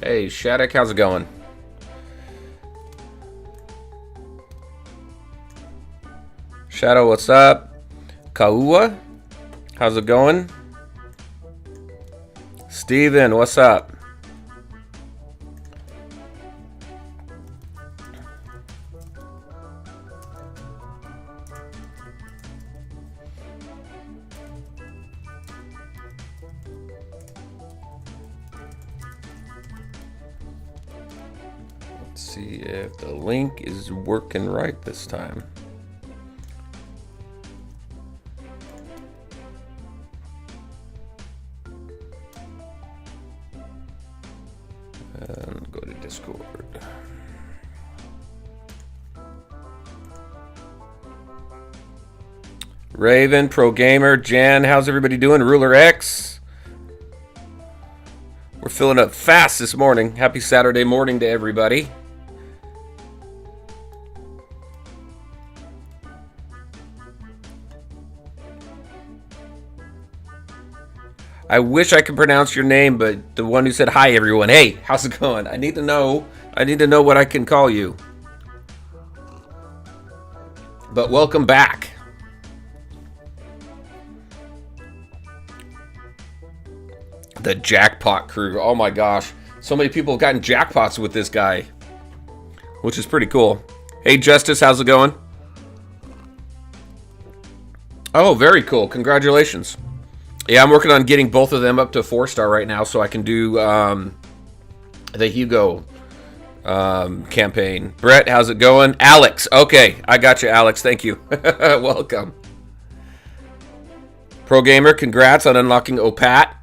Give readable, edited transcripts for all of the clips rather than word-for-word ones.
Hey, Shattuck, how's it going? Shadow, what's up? Kaua, how's it going? Steven, what's up? Let's see if the link is working right this time. And go to Discord. Raven, Pro Gamer, Jan, how's everybody doing? Ruler X. We're filling up fast this morning. Happy Saturday morning to everybody. I wish I could pronounce your name, but the one who said hi everyone. Hey, how's it going? I need to know what I can call you. But welcome back. The jackpot crew. Oh my gosh. So many people have gotten jackpots with this guy, which is pretty cool. Hey, Justice, how's it going? Oh, very cool. Congratulations. Yeah, I'm working on getting both of them up to 4-star right now so I can do the Hugo campaign. Brett, how's it going? Alex. Okay, I got you, Alex. Thank you. Welcome. Pro Gamer, congrats on unlocking Opat.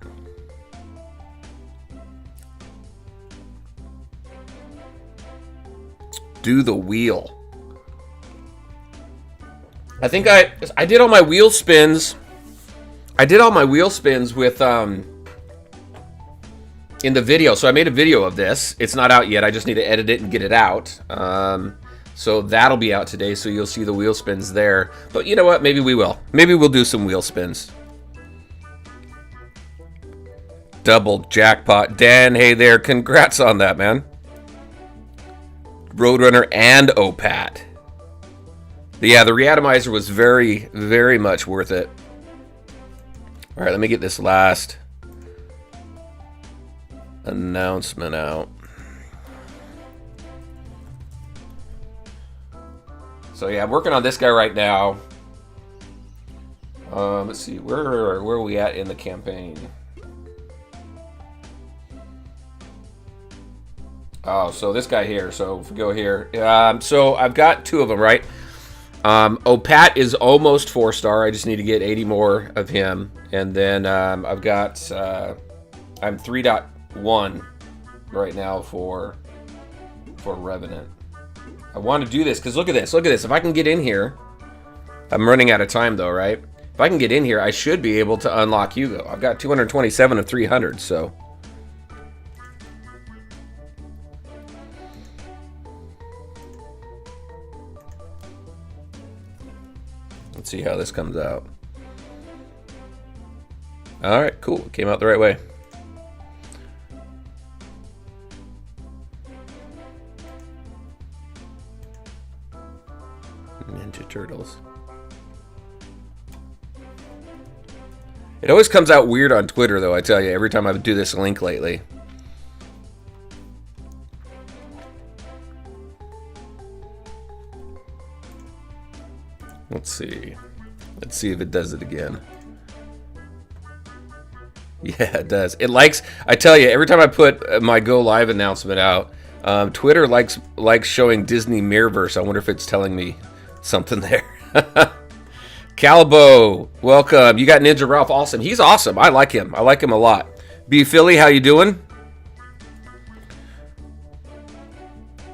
Do the wheel. I think I did all my wheel spins. I did all my wheel spins with in the video. So I made a video of this. It's not out yet. I just need to edit it and get it out. So that'll be out today. So you'll see the wheel spins there. But you know what? Maybe we will. Maybe we'll do some wheel spins. Double jackpot. Dan, hey there. Congrats on that, man. Roadrunner and Opat. Yeah, the Reatomizer was very, very much worth it. All right, let me get this last announcement out. So yeah, I'm working on this guy right now. Let's see, where are we at in the campaign? Oh, so this guy here. So if we go here, so I've got 2 of them, right? Opat is almost 4-star. I just need to get 80 more of him, and then I've got I'm 3.1 right now for Revenant. I want to do this because look at this. If I can get in here, I'm running out of time though, right? If I can get in here, I should be able to unlock Hugo. I've got 227 of 300, so. Let's see how this comes out. All right, cool. It came out the right way. Ninja Turtles. It always comes out weird on Twitter, though, I tell you, every time I do this link lately. Let's see. Let's see if it does it again. Yeah, it does. It likes, I tell you, every time I put my Go Live announcement out, Twitter likes showing Disney Mirrorverse. I wonder if it's telling me something there. Calibo, welcome. You got Ninja Ralph. Awesome. He's awesome. I like him. I like him a lot. B Philly, how you doing?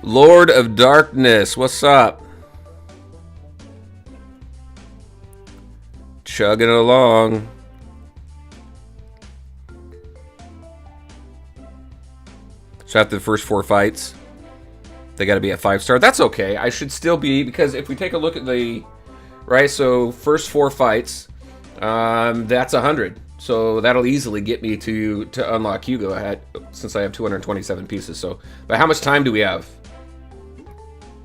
Lord of Darkness, what's up? Chugging along. So after the first 4 fights, they got to be at 5-star. That's okay. I should still be, because if we take a look at the, right, so first 4 fights, that's 100. So that'll easily get me to unlock Hugo since I have 227 pieces. So, but how much time do we have?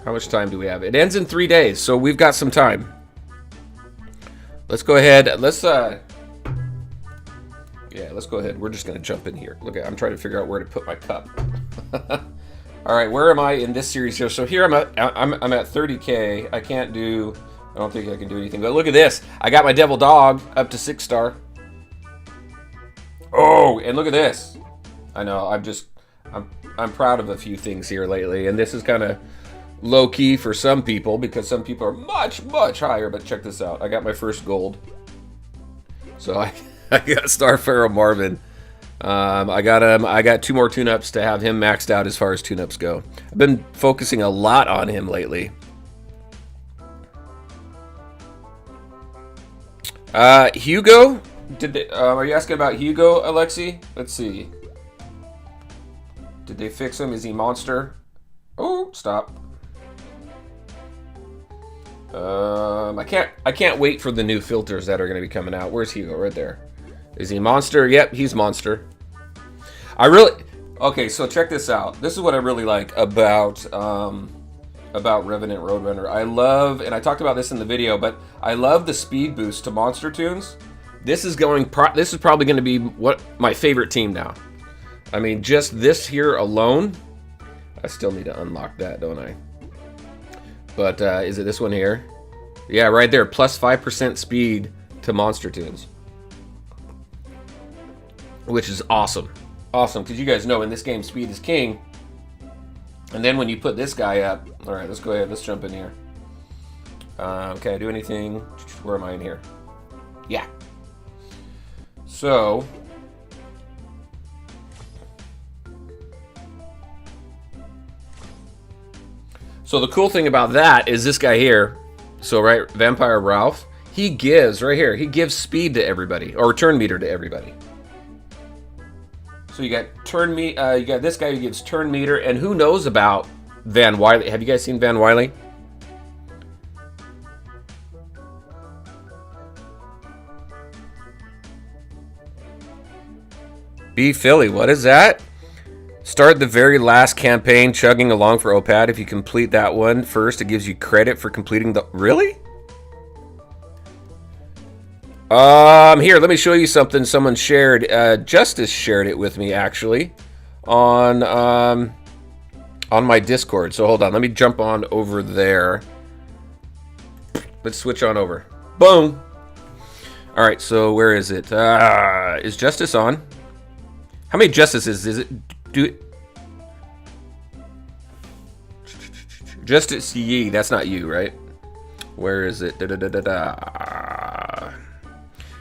How much time do we have? It ends in 3 days, so we've got some time. Let's go ahead. Let's go ahead. We're just gonna jump in here. Look, I'm trying to figure out where to put my cup. All right, where am I in this series here? So here I'm at 30K. I don't think I can do anything. But look at this. I got my Devil Dog up to 6-star. Oh, and look at this. I know. I'm proud of a few things here lately, and this is kind of low key for some people because some people are much higher. But check this out. I got my first gold. So I got Starpharaoh Marvin. I got 2 more tune-ups to have him maxed out as far as tune-ups go. I've been focusing a lot on him lately. Hugo? Are you asking about Hugo, Alexi? Let's see. Did they fix him? Is he monster? Oh, stop. I can't wait for the new filters that are going to be coming out. Where's Hugo? Right there. Is he monster? Yep, he's monster. Okay, so check this out. This is what I really like about Revenant Roadrunner. I love, and I talked about this in the video, but I love the speed boost to Monster Tunes. This is probably going to be my favorite team now. I mean, just this here alone. I still need to unlock that, don't I? But is it this one here? Yeah, right there. Plus 5% speed to Monster Tunes. Which is awesome. Awesome, because you guys know in this game, speed is king. And then when you put this guy up... Alright, let's go ahead. Let's jump in here. Can I do anything? Where am I in here? Yeah. So... So the cool thing about that is this guy here. So, right, Vampire Ralph. He gives, right here, he gives speed to everybody. Or turn meter to everybody. So you got you got this guy who gives turn meter, and who knows about Van Wiley? Have you guys seen Van Wiley? B Philly, what is that? Start the very last campaign chugging along for OPAD. If you complete that one first, it gives you credit for completing the... Really? Here, let me show you something someone shared. Justice shared it with me, actually, on my Discord. So hold on, let me jump on over there. Let's switch on over. Boom! Alright, so where is it? Is Justice on? How many Justices is it? Justice Yee, that's not you, right? Where is it?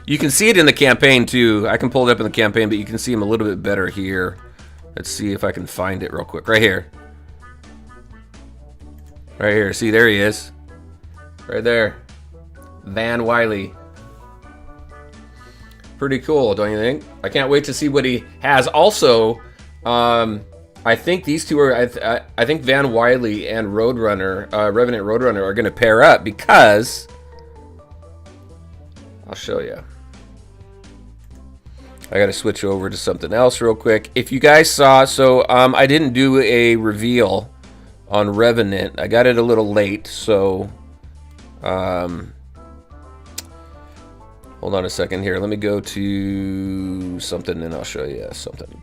You can see it in the campaign too. I can pull it up in the campaign, but you can see him a little bit better here. Let's see if I can find it real quick. Right here. Right here. See, there he is. Right there. Van Wiley. Pretty cool, don't you think? I can't wait to see what he has. Also, I think these two are... I think Van Wiley and Roadrunner, Revenant Roadrunner, are going to pair up because... I'll show you. I got to switch over to something else real quick. If you guys saw... So, I didn't do a reveal on Revenant. I got it a little late, so... hold on a second here. Let me go to something and I'll show you something.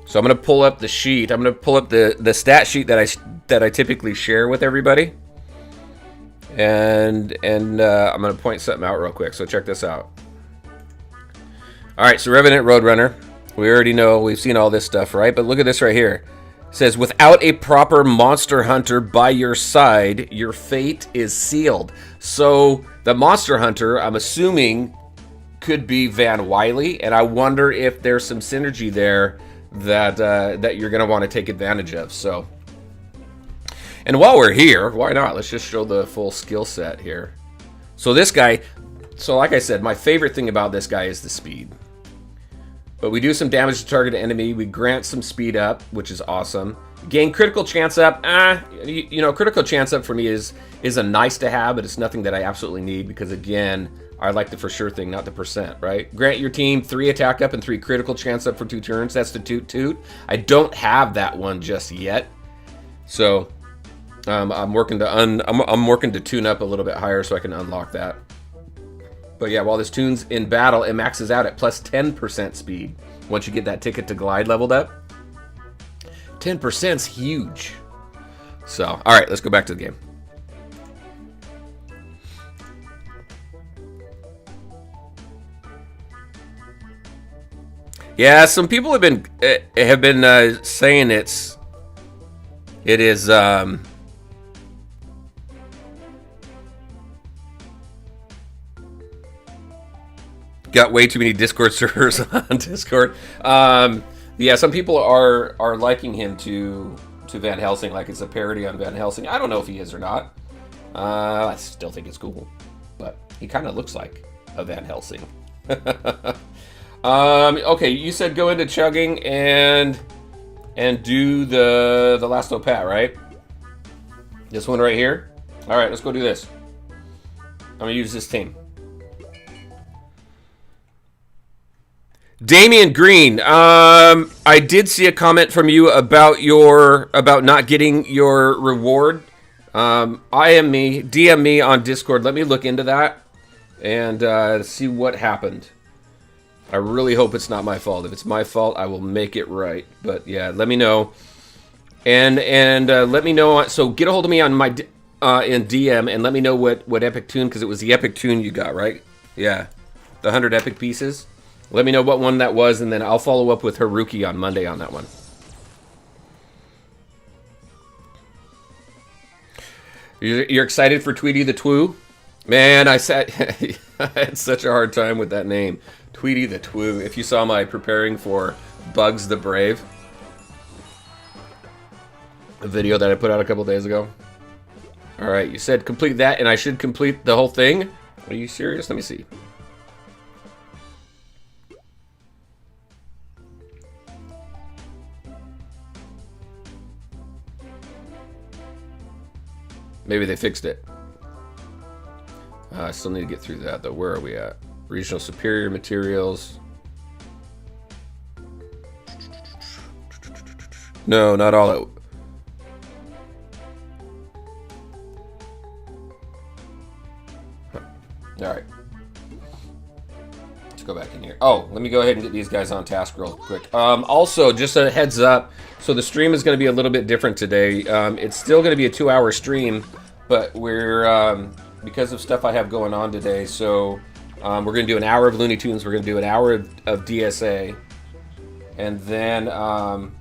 So I'm going to pull up the sheet. I'm going to pull up the stat sheet that I typically share with everybody. And I'm going to point something out real quick. So check this out. All right, so Revenant Roadrunner. We already know, we've seen all this stuff, right? But look at this right here. It says, without a proper monster hunter by your side, your fate is sealed. So the monster hunter, I'm assuming, could be Van Wiley. And I wonder if there's some synergy there that you're going to want to take advantage of. So, and while we're here, why not? Let's just show the full skill set here. So this guy, so like I said, my favorite thing about this guy is the speed. But we do some damage to target enemy. We grant some speed up, which is awesome. Gain critical chance up. You know, critical chance up for me is a nice to have, but it's nothing that I absolutely need because, again, I like the for sure thing, not the percent, right? Grant your team 3 attack up and 3 critical chance up for 2 turns. That's the toot toot. I don't have that one just yet, so I'm working to tune up a little bit higher so I can unlock that. But yeah, while this tune's in battle, it maxes out at plus 10% speed. Once you get that ticket to glide leveled up, 10%'s huge. So, all right, let's go back to the game. Yeah, some people have been saying it is got way too many Discord servers on Discord. Yeah, some people are liking him to Van Helsing, like it's a parody on Van Helsing. I don't know if he is or not. I still think it's cool, but he kind of looks like a Van Helsing. Okay, you said go into chugging and do the last Opat, right? This one right here. All right, let's go do this. I'm gonna use this team. Damian Green, I did see a comment from you about not getting your reward. DM me on Discord. Let me look into that and see what happened. I really hope it's not my fault. If it's my fault, I will make it right. But yeah, let me know. And let me know. So get a hold of me on my in DM and let me know what epic tune, because it was the epic tune you got, right? Yeah, the 100 epic pieces. Let me know what one that was, and then I'll follow up with Haruki on Monday on that one. You're excited for Tweety the Twoo? Man, I had such a hard time with that name. Tweety the Twoo. If you saw my preparing for Bugs the Brave, a video that I put out a couple days ago. Alright, you said complete that, and I should complete the whole thing? Are you serious? Let me see. Maybe they fixed it. I still need to get through that, though. Where are we at? Regional Superior Materials. No, not all out. Alright. Let's go back in here. Oh, let me go ahead and get these guys on task real quick. Also, just a heads up. So the stream is going to be a little bit different today. It's still going to be a 2-hour stream, but we're... because of stuff I have going on today, so we're going to do an hour of Looney Tunes, we're going to do an hour of DSA, and then I'm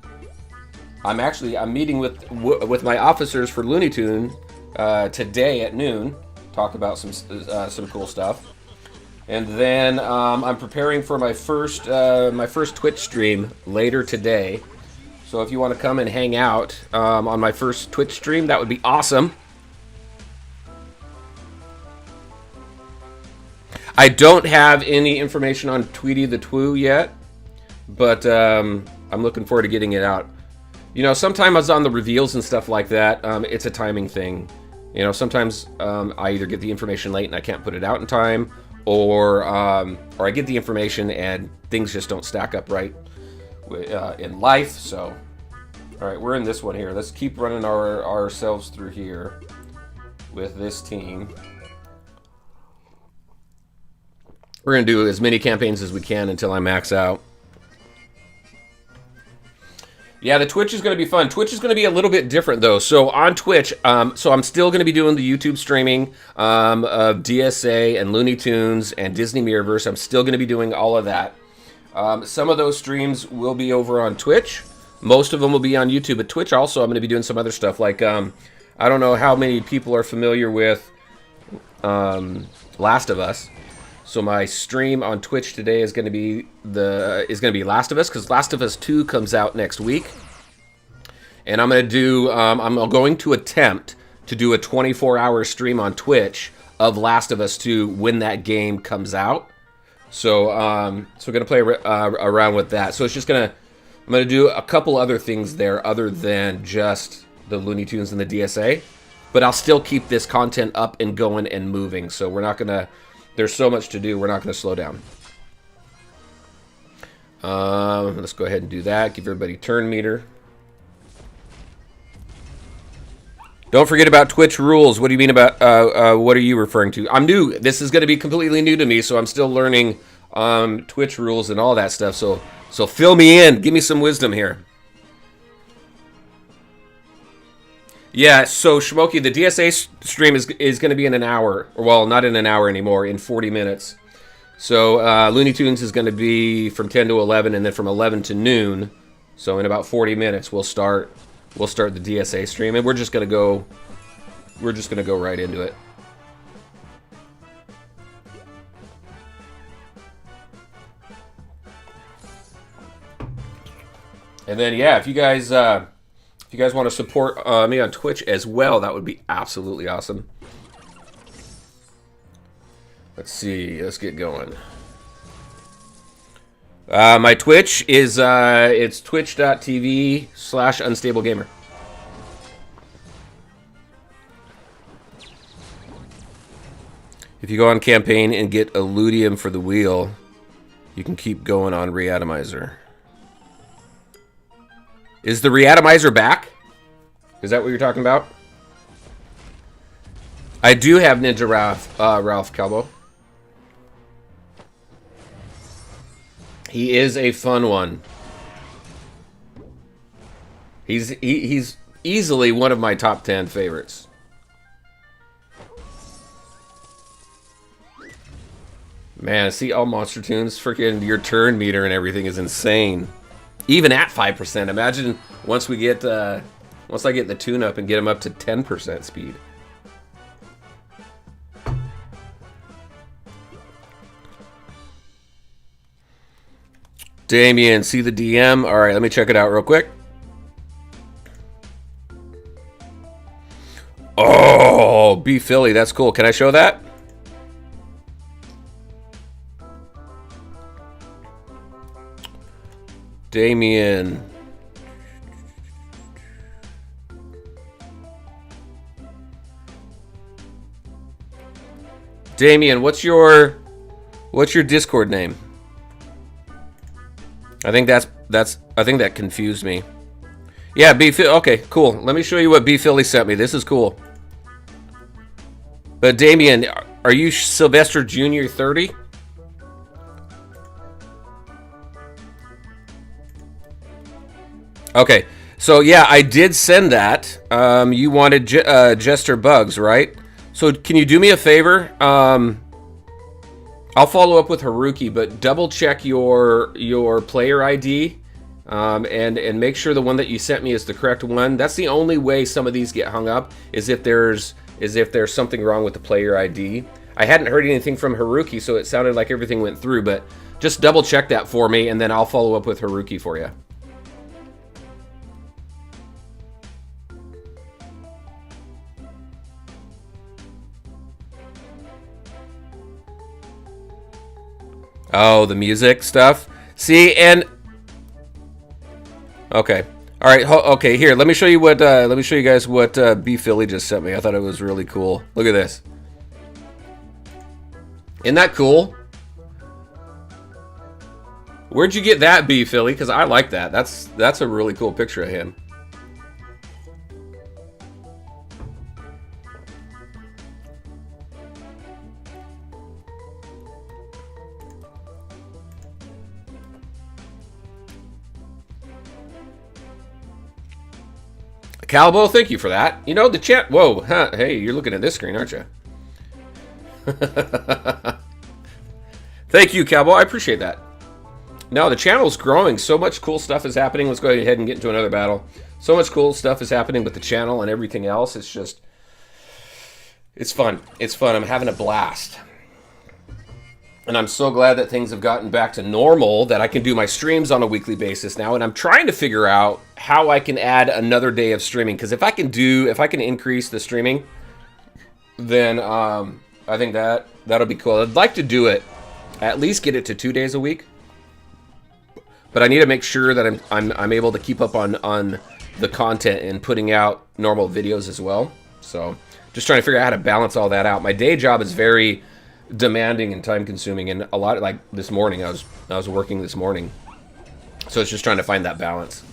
meeting with my officers for Looney Tune today at noon, talk about some cool stuff, and then I'm preparing for my first Twitch stream later today. So if you want to come and hang out on my first Twitch stream, that would be awesome. I don't have any information on Tweety the Twoo yet, but I'm looking forward to getting it out. You know, sometimes on the reveals and stuff like that, it's a timing thing. You know, sometimes I either get the information late and I can't put it out in time, or I get the information and things just don't stack up right in life. So, all right, we're in this one here. Let's keep running ourselves through here with this team. We're going to do as many campaigns as we can until I max out. Yeah, the Twitch is going to be fun. Twitch is going to be a little bit different, though. So on Twitch, so I'm still going to be doing the YouTube streaming of DSA and Looney Tunes and Disney Mirrorverse. I'm still going to be doing all of that. Some of those streams will be over on Twitch. Most of them will be on YouTube. But Twitch also, I'm going to be doing some other stuff. Like, I don't know how many people are familiar with Last of Us. So my stream on Twitch today is going to be Last of Us, because Last of Us 2 comes out next week, and I'm going to attempt to do a 24-hour stream on Twitch of Last of Us 2 when that game comes out. So so we're gonna play around with that. So it's just I'm gonna do a couple other things there other than just the Looney Tunes and the DSA, but I'll still keep this content up and going and moving. So we're not gonna. There's so much to do. We're not gonna slow down. Let's go ahead and do that. Give everybody turn meter. Don't forget about Twitch rules. What do you mean about, what are you referring to? I'm new. This is going to be completely new to me, so I'm still learning Twitch rules and all that stuff. So fill me in. Give me some wisdom here. Yeah, so Shmoky, the DSA stream is going to be in an hour. Well, not in an hour anymore, in 40 minutes. So Looney Tunes is going to be from 10 to 11, and then from 11 to noon. So in about 40 minutes, we'll start the DSA stream, and we're just gonna go right into it. And then yeah, if you guys want to support me on Twitch as well, that would be absolutely awesome. Let's see, let's get going. My Twitch is it's twitch.tv/unstablegamer. If you go on campaign and get a luteum for the wheel, you can keep going on Reatomizer. Is the Reatomizer back? Is that what you're talking about? I do have Ninja Ralph Calbo. He is a fun one. He's easily one of my top 10 favorites. Man, see all Monster Tunes, freaking your turn meter and everything is insane. Even at 5%. Imagine once I get the tune up and get him up to 10% speed. Damien, see the DM? All right, let me check it out real quick. Oh, B Philly, that's cool. Can I show that? Damien. Damien, what's your Discord name? I think I think that confused me. Yeah, B Philly. Okay, cool. Let me show you what B Philly sent me. This is cool. But Damien, are you Sylvester Jr. 30? Okay, so yeah, I did send that. You wanted Jester Bugs, right? So can you do me a favor? I'll follow up with Haruki, but double check your player ID and make sure the one that you sent me is the correct one. That's the only way some of these get hung up is if there's something wrong with the player ID. I hadn't heard anything from Haruki, so it sounded like everything went through, but just double check that for me, and then I'll follow up with Haruki for you. Oh, the music stuff. See, and okay, all right, okay. Here, let me show you what. Let me show you guys what B Philly just sent me. I thought it was really cool. Look at this. Isn't that cool? Where'd you get that, B Philly? Because I like that. That's a really cool picture of him. Calbo, thank you for that. You know, the chat... Whoa, huh, hey, you're looking at this screen, aren't you? Thank you, Calbo. I appreciate that. No, the channel's growing. So much cool stuff is happening. Let's go ahead and get into another battle. So much cool stuff is happening with the channel and everything else. It's just... It's fun. It's fun. I'm having a blast. And I'm so glad that things have gotten back to normal, that I can do my streams on a weekly basis now. And I'm trying to figure out how I can add another day of streaming. Because if I can increase the streaming, then I think that'll be cool. I'd like to do it at least get it to 2 days a week. But I need to make sure that I'm able to keep up on the content and putting out normal videos as well. So just trying to figure out how to balance all that out. My day job is very demanding and time consuming, and a lot, like this morning I was working this morning. So it's just trying to find that balance.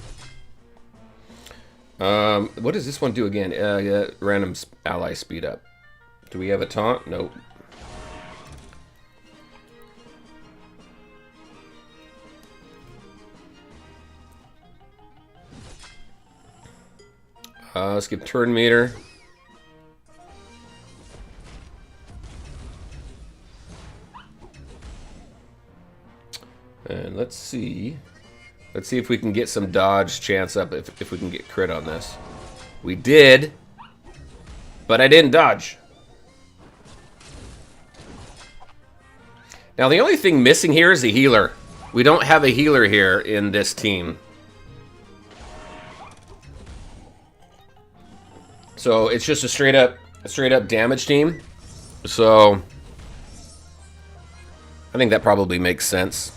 What does this one do again? Yeah, random ally speed up. Do we have a taunt? Nope. Let's get turn meter. And let's see. Let's see if we can get some dodge chance up, if we can get crit on this. We did, but I didn't dodge. Now the only thing missing here is a healer. We don't have a healer here in this team. So it's just a straight up damage team. So I think that probably makes sense.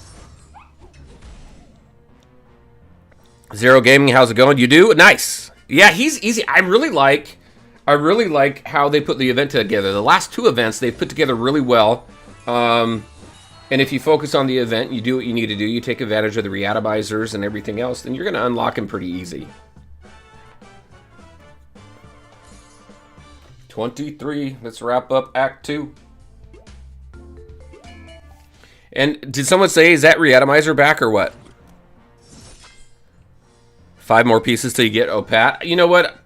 Zero Gaming, how's it going? You do? Nice. Yeah, he's easy. I really like how they put the event together. The last two events they've put together really well. And if you focus on the event, you do what you need to do, you take advantage of the reatomizers and everything else, then you're going to unlock him pretty easy. 23. Let's wrap up Act 2. And did someone say, is that reatomizer back or what? 5 more pieces till you get Opat. You know what?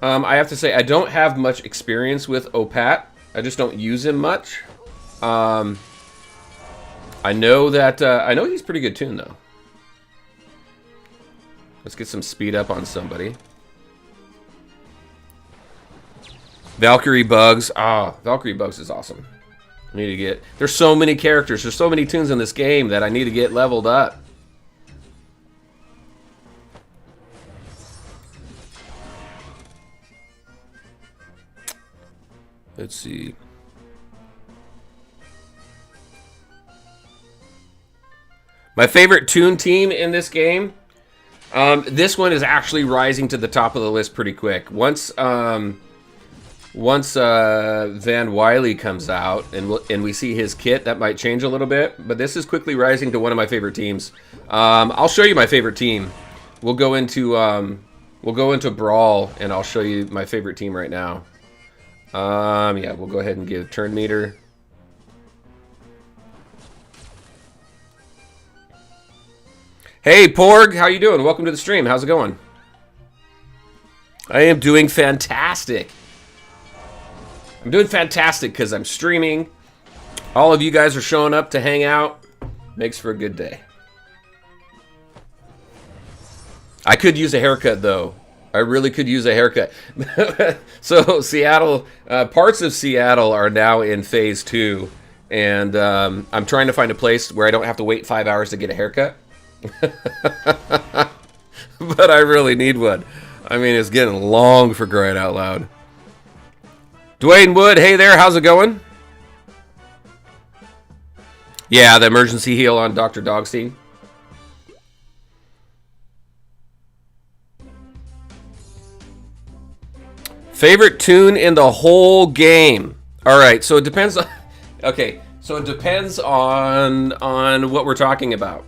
I have to say, I don't have much experience with Opat. I just don't use him much. I know that I know he's pretty good tune though. Let's get some speed up on somebody. Valkyrie Bugs. Valkyrie Bugs is awesome. I need to get. There's so many characters. There's so many tunes in this game that I need to get leveled up. Let's see. My favorite tune team in this game. This one is actually rising to the top of the list pretty quick. Once Van Wiley comes out and we see his kit, that might change a little bit. But this is quickly rising to one of my favorite teams. I'll show you my favorite team. We'll go into Brawl, and I'll show you my favorite team right now. Yeah, we'll go ahead and give turn meter. Hey, Porg, how you doing? Welcome to the stream. How's it going? I am doing fantastic. I'm doing fantastic because I'm streaming. All of you guys are showing up to hang out. Makes for a good day. I could use a haircut, though. I really could use a haircut. So Seattle, parts of Seattle are now in phase 2. And I'm trying to find a place where I don't have to wait 5 hours to get a haircut. But I really need one. I mean, it's getting long for crying out loud. Dwayne Wood, hey there, how's it going? Yeah, the emergency heal on Dr. Dogstein. Favorite tune in the whole game. All right, so it depends on. Okay, so it depends on what we're talking about.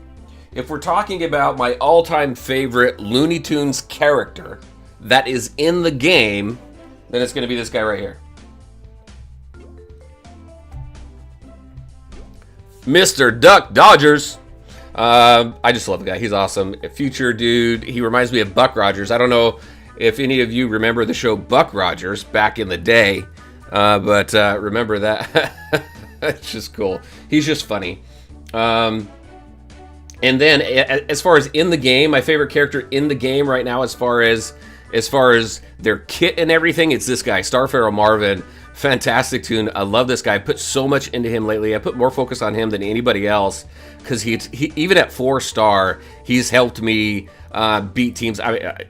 If we're talking about my all-time favorite Looney Tunes character that is in the game, then it's going to be this guy right here. Mr. Duck Dodgers. I just love the guy. He's awesome. A future dude. He reminds me of Buck Rogers. I don't know if any of you remember the show Buck Rogers back in the day, but remember that. It's just cool. He's just funny. And then as far as in the game, my favorite character in the game right now, as far as their kit and everything, it's this guy, Starpharaoh Marvin. Fantastic tune. I love this guy. I put so much into him lately. I put more focus on him than anybody else because he even at 4-star, he's helped me beat teams.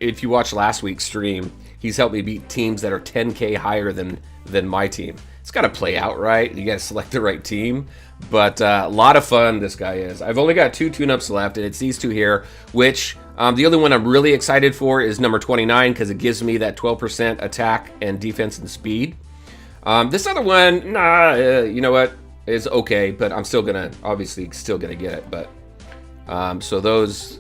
If you watched last week's stream, he's helped me beat teams that are 10K higher than my team. it's got to play out right. You got to select the right team. But a lot of fun this guy is. I've only got 2 tune-ups left, and it's these 2 here, which the only one I'm really excited for is number 29 because it gives me that 12% attack and defense and speed. This other one, you know what, is okay, but I'm still gonna, obviously, still gonna get it. But so those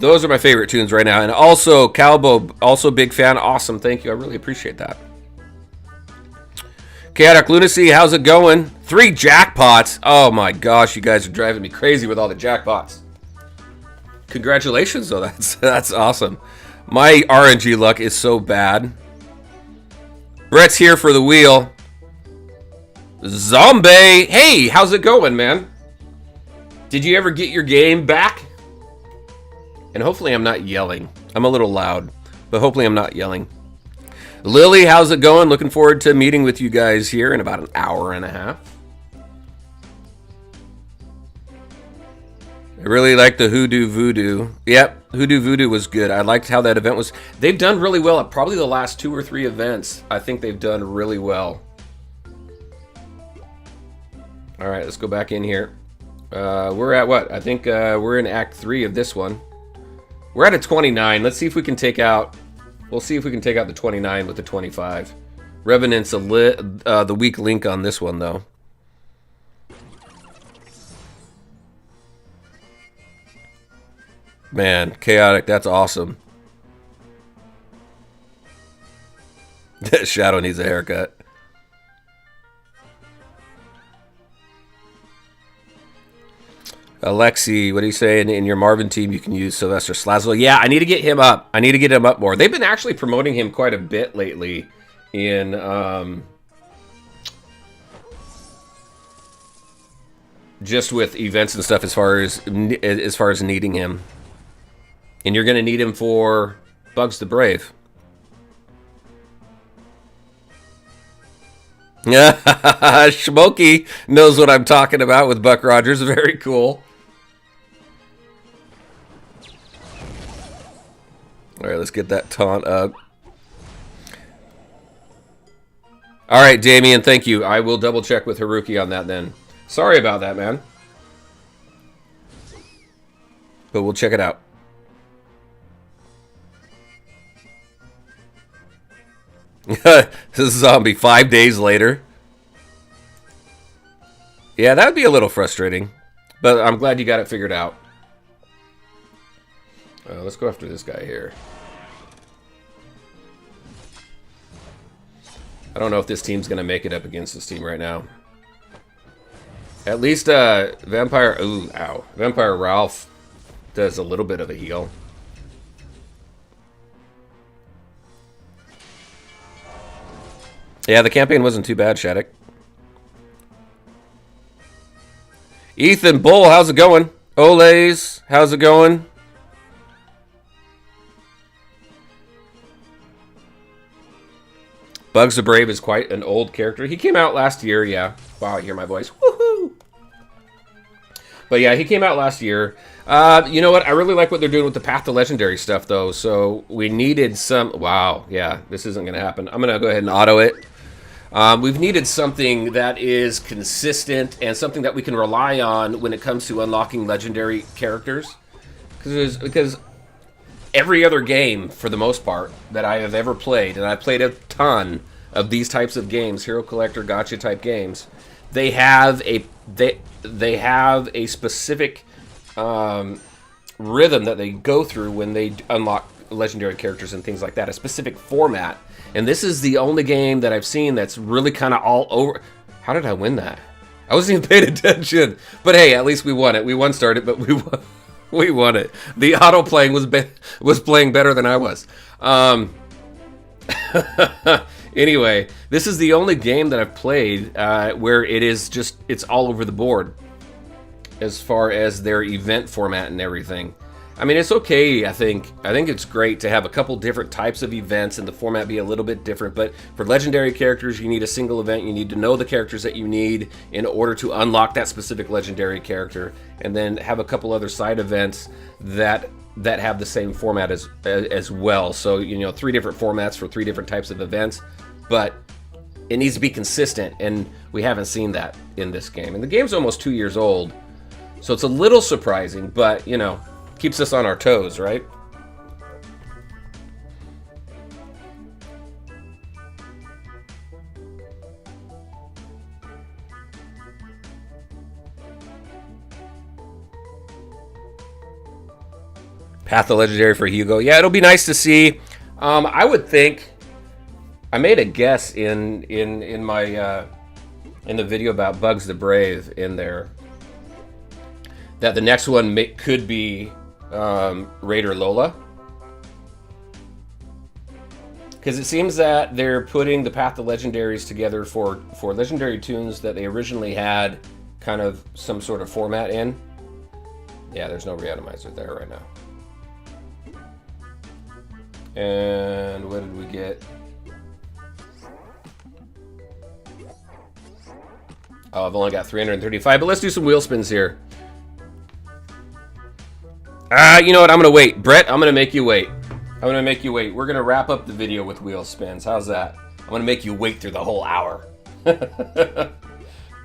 are my favorite tunes right now. And also, Calbo, also big fan. Awesome, thank you. I really appreciate that. Chaotic Lunacy, how's it going? 3 jackpots. Oh my gosh, you guys are driving me crazy with all the jackpots. Congratulations, though. That's awesome. My RNG luck is so bad. Brett's here for the wheel. Zombie, hey, how's it going, man? Did you ever get your game back? And hopefully I'm not yelling. I'm a little loud, but hopefully I'm not yelling. Lily, how's it going? Looking forward to meeting with you guys here in about an hour and a half. I really like the Hoodoo Voodoo. Yep, Hoodoo Voodoo was good. I liked how that event was. They've done really well at probably the last 2 or 3 events. I think they've done really well. All right, let's go back in here. We're at what? I think we're in Act 3 of this one. We're at a 29. Let's see if we can take out... We'll see if we can take out the 29 with the 25. Revenant's the weak link on this one, though. Man, Chaotic, that's awesome. Shadow needs a haircut. Alexi, what do you say? In your Marvin team, you can use Sylvester Slazzle. Yeah, I need to get him up. I need to get him up more. They've been actually promoting him quite a bit lately in just with events and stuff as far as needing him. And you're going to need him for Bugs the Brave. Smokey knows what I'm talking about with Buck Rogers. Very cool. All right, let's get that taunt up. All right, Damien, thank you. I will double check with Haruki on that then. Sorry about that, man. But we'll check it out. This is Zombie 5 days later. Yeah, that would be a little frustrating. But I'm glad you got it figured out. Let's go after this guy here. I don't know if this team's going to make it up against this team right now. At least Vampire... Ooh, ow. Vampire Ralph does a little bit of a heal. Yeah, the campaign wasn't too bad, Shattuck. Ethan Bull, how's it going? Olays, how's it going? Bugs the Brave is quite an old character. He came out last year, yeah. Wow, I hear my voice. Woohoo! But yeah, he came out last year. You know what? I really like what they're doing with the Path to Legendary stuff, though. So we needed some... Wow, yeah, this isn't going to happen. I'm going to go ahead and auto it. We've needed something that is consistent and something that we can rely on when it comes to unlocking legendary characters. Because every other game, for the most part, that I have ever played, and I've played a ton of these types of games, Hero Collector, Gacha type games, they have a specific rhythm that they go through when they unlock legendary characters and things like that, a specific format. And this is the only game that I've seen that's really kind of all over. How did I win that? I wasn't even paying attention. But hey, at least we won it. We one-starred it, but we won. We won it. The auto playing was playing better than I was. Anyway, this is the only game that I've played where it's all over the board as far as their event format and everything. I mean, it's okay, I think it's great to have a couple different types of events and the format be a little bit different, but for legendary characters, you need a single event. You need to know the characters that you need in order to unlock that specific legendary character, and then have a couple other side events that have the same format as well. So, 3 different formats for 3 different types of events, but it needs to be consistent, and we haven't seen that in this game. And the game's almost 2 years old, so it's a little surprising, but, you know, keeps us on our toes, right? Path of Legendary for Hugo. Yeah, it'll be nice to see. I would think, I made a guess in my in the video about Bugs the Brave in there, that the next one could be Raider Lola, because it seems that they're putting the Path of Legendaries together for Legendary Tunes that they originally had kind of some sort of format in. Yeah, there's no reatomizer there right now. And what did we get? Oh, I've only got 335, but let's do some wheel spins here. You know what? I'm going to wait. Brett, I'm going to make you wait. I'm going to make you wait. We're going to wrap up the video with wheel spins. How's that? I'm going to make you wait through the whole hour.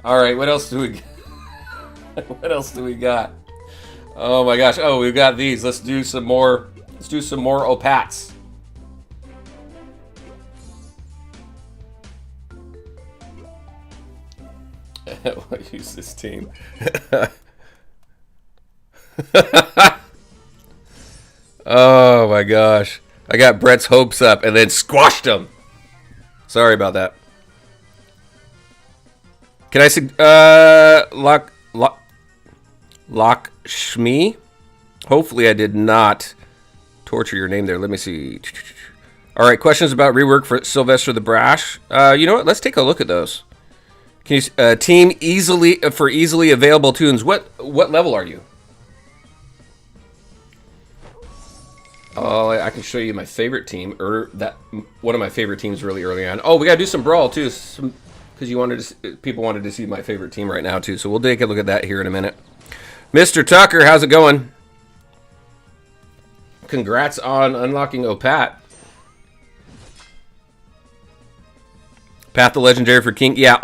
All right, what else do we got? What else do we got? Oh my gosh. Oh, we've got these. Let's do some more. Let's do some more Opats. I'll use this team. Oh my gosh. I got Brett's hopes up and then squashed him. Sorry about that. Can I say Lock Shmi? Hopefully I did not torture your name there. Let me see. All right, questions about rework for Sylvester the Brash. You know what? Let's take a look at those. Can you team easily for easily available tunes? What level are you? Oh, I can show you my favorite team, or that one of my favorite teams really early on. Oh, we gotta do some brawl too, because people wanted to see my favorite team right now too. So we'll take a look at that here in a minute. Mr. Tucker, how's it going? Congrats on unlocking Opat. Path of Legendary for King. Yeah,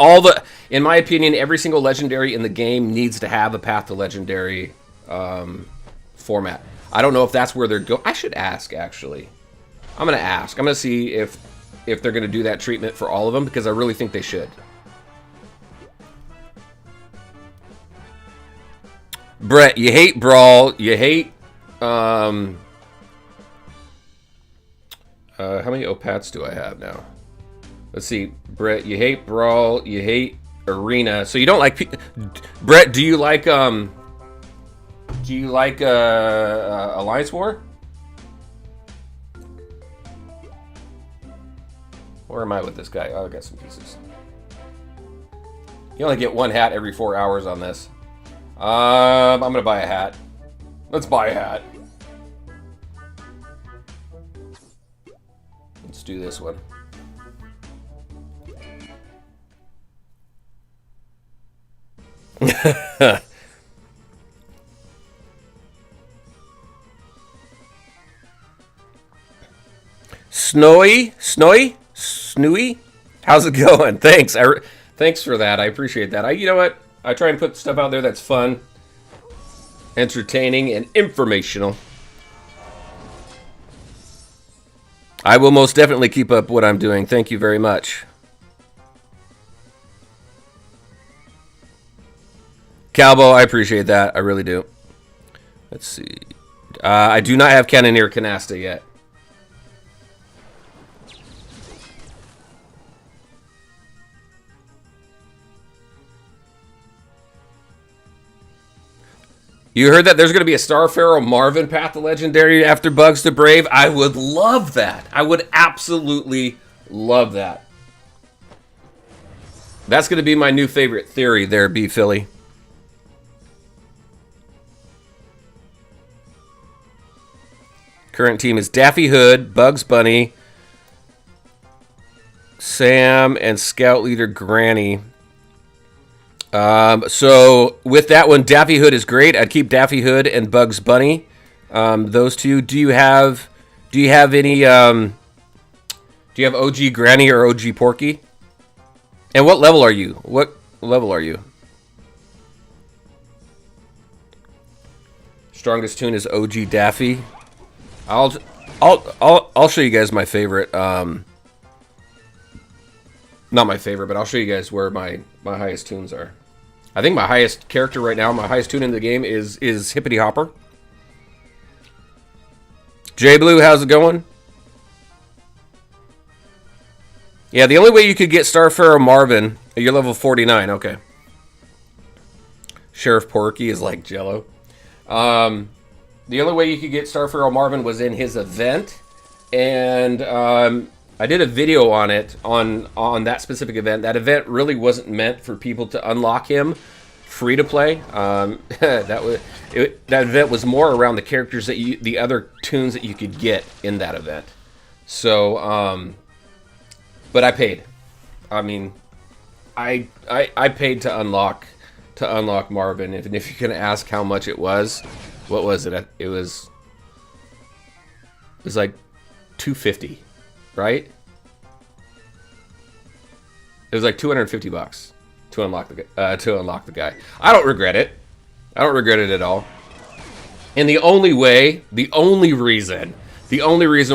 in my opinion, every single Legendary in the game needs to have a Path of Legendary format. I don't know if that's where they're going. I should ask, actually. I'm going to ask. I'm going to see if they're going to do that treatment for all of them, because I really think they should. Brett, you hate Brawl. You hate... how many Opats do I have now? Let's see. Brett, you hate Brawl. You hate Arena. So you don't like... Brett, do you like... Do you like Alliance War? Where am I with this guy? Oh, I got some pieces. You only get one hat every 4 hours on this. I'm gonna buy a hat. Let's buy a hat. Let's do this one. Snowy? How's it going? Thanks. Thanks for that. I appreciate that. You know what? I try and put stuff out there that's fun, entertaining, and informational. I will most definitely keep up what I'm doing. Thank you very much. Calbo, I appreciate that. I really do. Let's see. I do not have Cannoneer Canasta yet. You heard that there's going to be a Starpharaoh Marvin Path of Legendary after Bugs the Brave? I would love that. I would absolutely love that. That's going to be my new favorite theory there, B. Philly. Current team is Daffy Hood, Bugs Bunny, Sam, and Scout Leader Granny. So with that one, Daffy Hood is great. I'd keep Daffy Hood and Bugs Bunny. Those two. Do you have any? Do you have OG Granny or OG Porky? And what level are you? What level are you? Strongest tune is OG Daffy. I'll show you guys my favorite. Not my favorite, but I'll show you guys where my highest tunes are. I think my highest character right now, my highest tune in the game is Hippity Hopper. J Blue, how's it going? Yeah, the only way you could get Starfarer Marvin, you're level 49. Okay. Sheriff Porky is like Jello. The only way you could get Starfarer Marvin was in his event, and I did a video on it on that specific event. That event really wasn't meant for people to unlock him free to play. That event was more around the characters that the other tunes that you could get in that event. So, but I paid. I mean, I paid to unlock Marvin. And if you can ask how much it was, what was it? It was like $250, right? It was like $250 to unlock the guy. I don't regret it. I don't regret it at all. And the only reason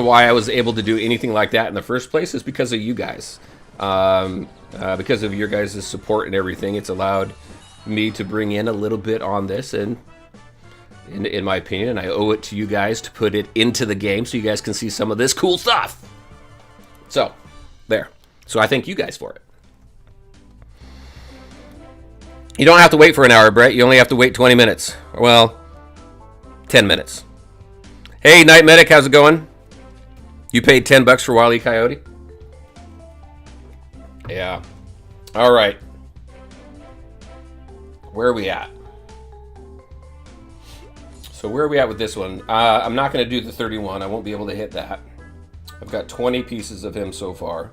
why I was able to do anything like that in the first place is because of you guys. Because of your guys' support and everything, it's allowed me to bring in a little bit on this, and in my opinion, I owe it to you guys to put it into the game so you guys can see some of this cool stuff. So, there. So I thank you guys for it. You don't have to wait for an hour, Brett. You only have to wait 20 minutes. Well, 10 minutes. Hey, Night Medic, how's it going? You paid $10 for Wile E. Coyote? Yeah. All right. Where are we at? So where are we at with this one? I'm not going to do the 31. I won't be able to hit that. I've got 20 pieces of him so far.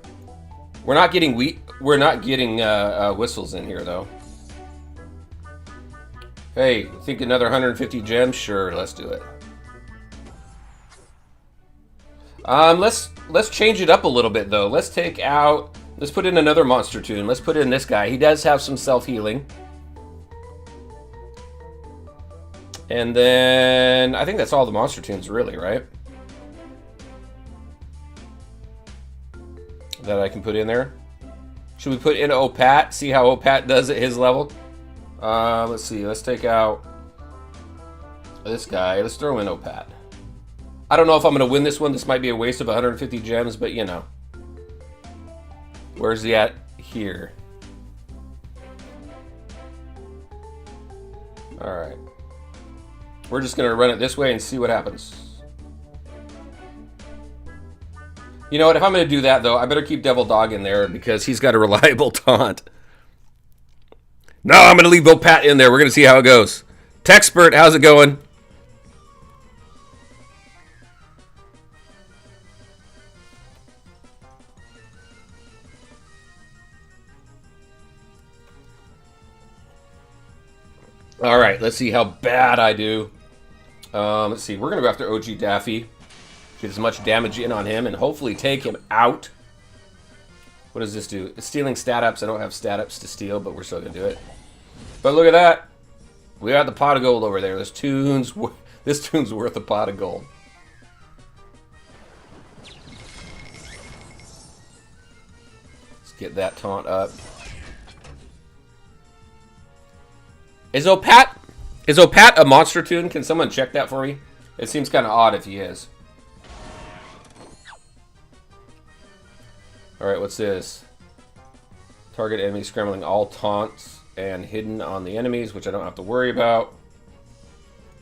We're not getting whistles in here though. Hey, think another 150 gems? Sure, let's do it. Let's change it up a little bit though. Let's put in another monster tune. Let's put in this guy. He does have some self-healing. And then I think that's all the monster tunes really, right? That I can put in there. Should we put in Opat? See how Opat does at his level? Let's see. Let's take out this guy. Let's throw in Opat. I don't know if I'm going to win this one. This might be a waste of 150 gems, but you know. Where's he at? Here. Alright. We're just going to run it this way and see what happens. You know what? If I'm going to do that, though, I better keep Devil Dog in there because he's got a reliable taunt. No, I'm going to leave Opat in there. We're going to see how it goes. Techspert, how's it going? All right, let's see how bad I do. Let's see. We're going to go after OG Daffy. Get as much damage in on him and hopefully take him out. What does this do? It's stealing stat ups. I don't have stat ups to steal, but we're still going to do it. But look at that. We got the pot of gold over there. This tune's worth a pot of gold. Let's get that taunt up. Is Opat a monster tune? Can someone check that for me? It seems kind of odd if he is. Alright, what's this? Target enemy scrambling all taunts and hidden on the enemies, which I don't have to worry about.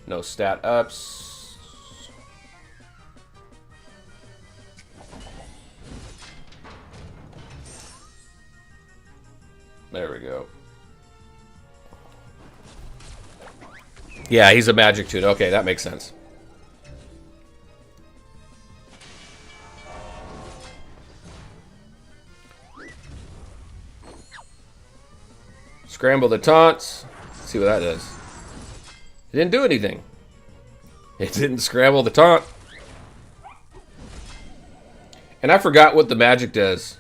No stat ups. There we go. Yeah, he's a magic tune. Okay, that makes sense. Scramble the taunts. Let's see what that does. It didn't do anything. It didn't scramble the taunt. And I forgot what the magic does.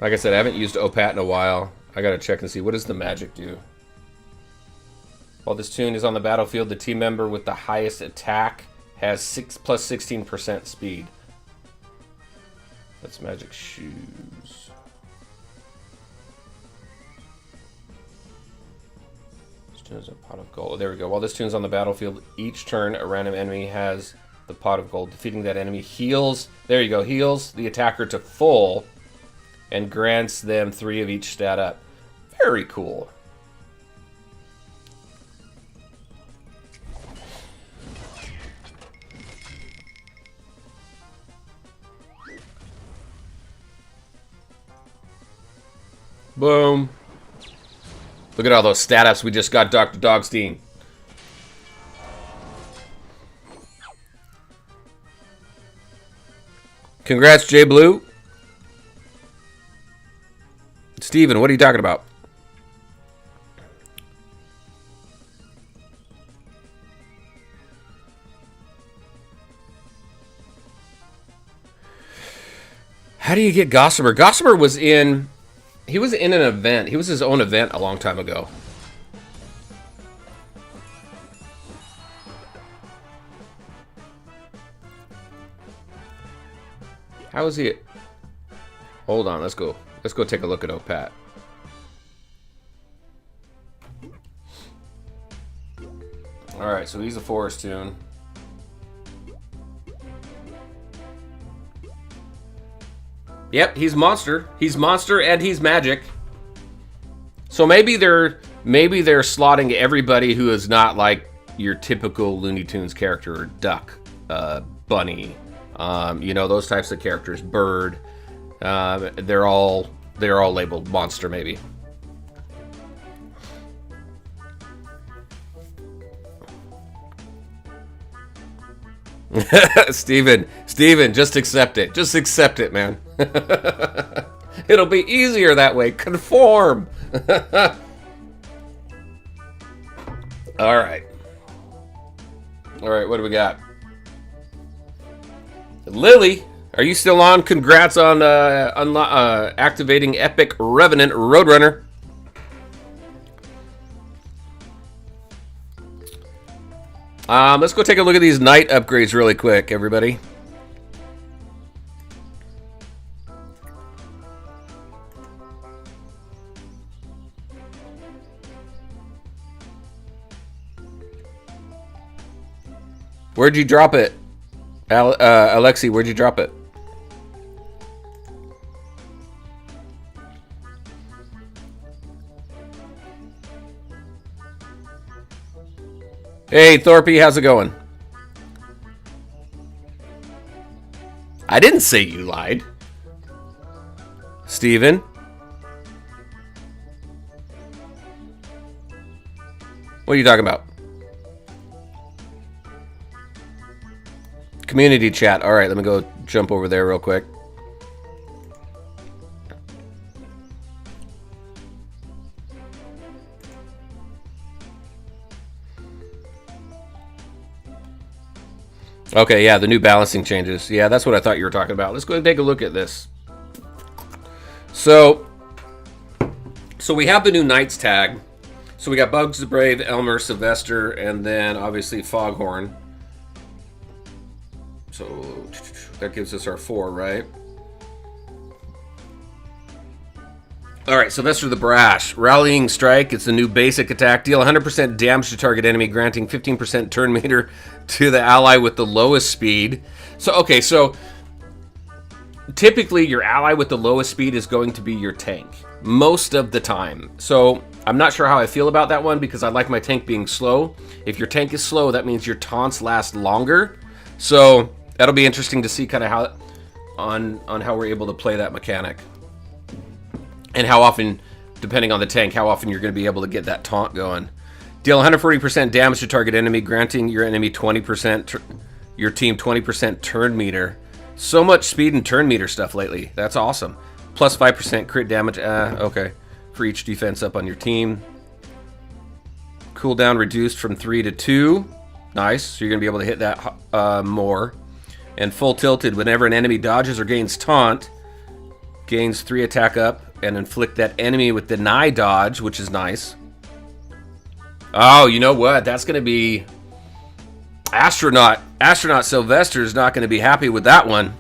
Like I said, I haven't used OPAT in a while. I gotta check and see, what does the magic do? While this tune is on the battlefield, the team member with the highest attack has 6 plus 16% speed. That's magic shoes. This tune is a pot of gold. There we go. While this tune is on the battlefield, each turn a random enemy has the pot of gold. Defeating that enemy heals, there you go, heals the attacker to full and grants them 3 of each stat up. Very cool. Boom. Look at all those stat ups we just got, Dr. Dogstein. Congrats, Jay Blue. Steven, what are you talking about? How do you get Gossamer? Gossamer was in... He was in an event. He was his own event a long time ago. How is he? Hold on, let's go. Let's go take a look at OPAT. Alright, so he's a forest tune. Yep, he's monster. He's monster and he's magic. So maybe they're slotting everybody who is not like your typical Looney Tunes character, or Duck, Bunny, you know, those types of characters. Bird. They're all labeled monster, maybe. Steven, just accept it. Just accept it, man. It'll be easier that way. Conform. All right. All right, what do we got? Lily, are you still on? Congrats on activating Epic Revenant Roadrunner. Let's go take a look at these night upgrades really quick, everybody. Where'd you drop it? Alexi, where'd you drop it? Hey, Thorpe, how's it going? I didn't say you lied. Steven? What are you talking about? Community chat. All right, let me go jump over there real quick. Okay, yeah, the new balancing changes. Yeah, that's what I thought you were talking about. Let's go and take a look at this. So we have the new Knights tag. So we got Bugs the Brave, Elmer, Sylvester, and then obviously Foghorn. So that gives us our 4, right? All right, Sylvester the Brash. Rallying Strike. It's the new basic attack. Deal 100% damage to target enemy, granting 15% turn meter to the ally with the lowest speed. So, okay, so typically your ally with the lowest speed is going to be your tank most of the time. So I'm not sure how I feel about that one because I like my tank being slow. If your tank is slow, that means your taunts last longer. So that'll be interesting to see kind of how on how we're able to play that mechanic. And how often, depending on the tank, how often you're going to be able to get that taunt going. Deal 140% damage to target enemy, granting your enemy 20%, your team 20% turn meter. So much speed and turn meter stuff lately. That's awesome. Plus 5% crit damage. Okay. For each defense up on your team. Cooldown reduced from 3 to 2. Nice. So you're going to be able to hit that more. And full tilted whenever an enemy dodges or gains taunt. Gains 3 attack up and inflict that enemy with deny dodge, which is nice. Oh, you know what? That's going to be... Astronaut Sylvester is not going to be happy with that one.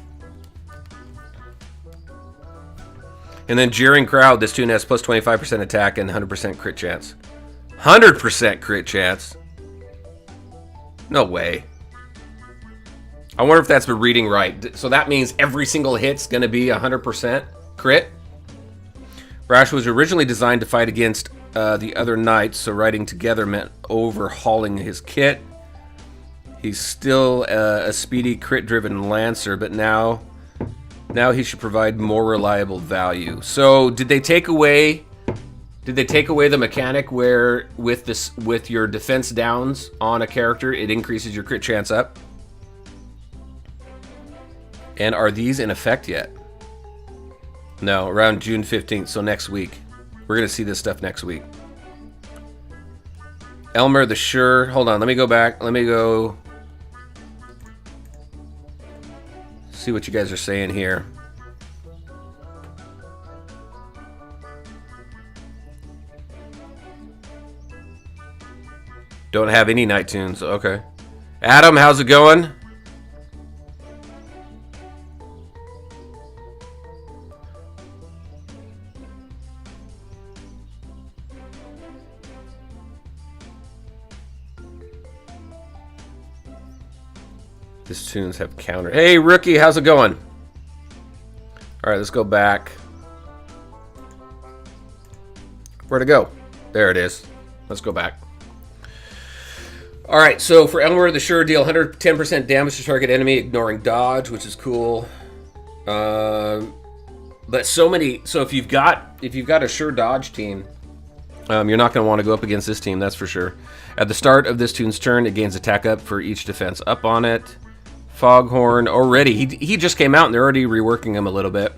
And then Jeering Crowd. This tune has plus 25% attack and 100% crit chance. 100% crit chance? No way. I wonder if that's been reading right. So that means every single hit's going to be 100% crit? Brash was originally designed to fight against the other knights, so riding together meant overhauling his kit. He's still a speedy, crit-driven lancer, but now he should provide more reliable value. So did they take away the mechanic where with your defense downs on a character, it increases your crit chance up? And are these in effect yet? No, around June 15th, so next week. We're going to see this stuff next week. Elmer the Sure. Hold on, let me go back. Let me go see what you guys are saying here. Don't have any night tunes. Okay. Adam, how's it going? These tunes have counter. Hey, Rookie, how's it going? All right, let's go back. Where'd it go? There it is. Let's go back. All right, so for Elmer the Sure, deal 110% damage to target enemy, ignoring dodge, which is cool. But so if you've got a Sure dodge team, you're not going to want to go up against this team, that's for sure. At the start of this tune's turn, it gains attack up for each defense up on it. Foghorn already, he just came out and they're already reworking him a little bit.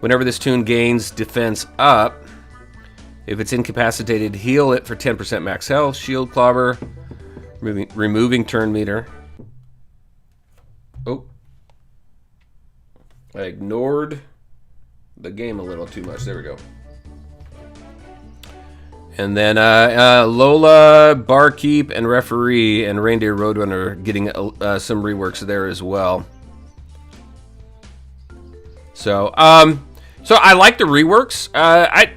Whenever this tune gains defense up, if it's incapacitated, heal it for 10% max health. Shield Clobber, removing turn meter. Oh, I ignored the game a little too much. There we go. And then Lola, Barkeep, and Referee, and Reindeer Roadrunner getting some reworks there as well. So I like the reworks. I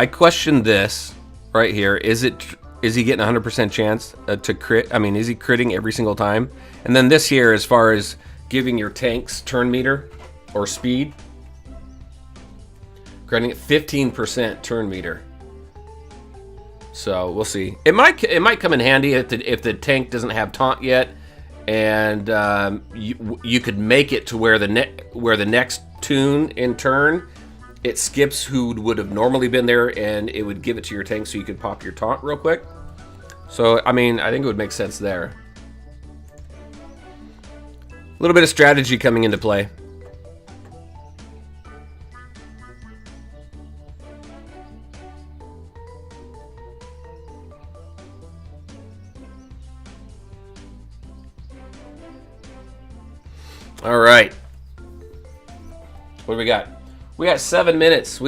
question this right here. Is he getting 100% chance to crit? I mean, is he critting every single time? And then this here, as far as giving your tanks turn meter or speed, granting it 15% turn meter. So we'll see. It might come in handy if the tank doesn't have taunt yet, and you could make it to where the next tune in turn it skips who would have normally been there, and it would give it to your tank so you could pop your taunt real quick. So I mean, I think it would make sense there. A little bit of strategy coming into play. All right. What do we got? We got 7 minutes. And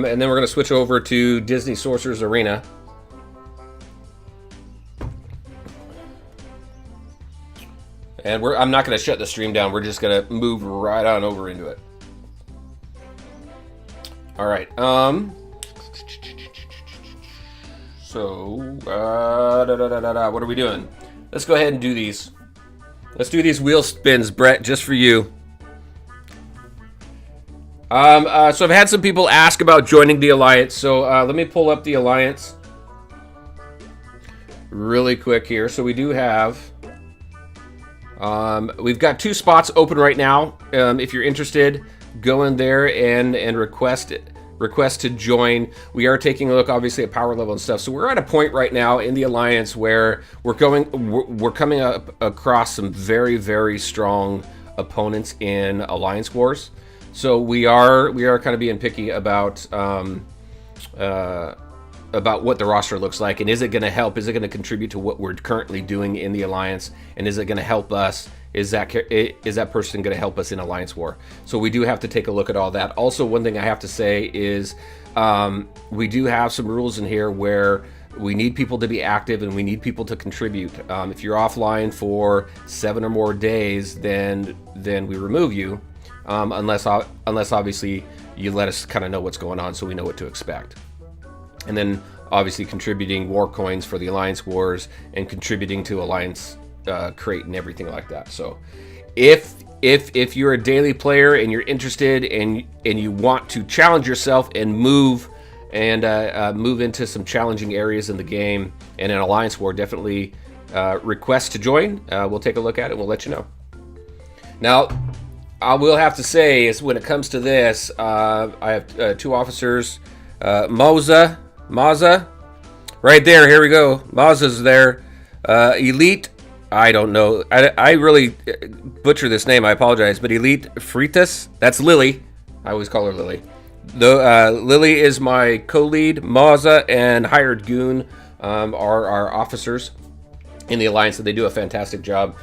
then we're going to switch over to Disney Sorcerer's Arena. And I'm not going to shut the stream down. We're just going to move right on over into it. All right. What are we doing? Let's go ahead and do these. Let's do these wheel spins, Brett, just for you. So I've had some people ask about joining the Alliance. So let me pull up the Alliance really quick here. So we do have... we've got 2 spots open right now. If you're interested, go in there and request to join. We are taking a look, obviously, at power level and stuff. So we're at a point right now in the Alliance where we're coming up across some very, very strong opponents in Alliance Wars. So we are kind of being picky about what the roster looks like, and is it going to help? Is it going to contribute to what we're currently doing in the Alliance, and is it going to help us is that person going to help us in Alliance War? So we do have to take a look at all that. Also, one thing I have to say is we do have some rules in here where we need people to be active and we need people to contribute. If you're offline for 7 or more days, then we remove you, unless obviously you let us kind of know what's going on so we know what to expect. And then obviously contributing war coins for the Alliance Wars and contributing to Alliance crate and everything like that. So if you're a daily player and you're interested and you want to challenge yourself and move into some challenging areas in the game and in Alliance War, definitely request to join. We'll take a look at it and we'll let you know. Now, I will have to say is when it comes to this, I have 2 officers, Maza, right there. Here we go. Maza's there. Elite. I don't know. I really butcher this name. I apologize. But Elite Fritas. That's Lily. I always call her Lily. Lily is my co-lead. Maza and Hired Goon are our officers in the Alliance, and they do a fantastic job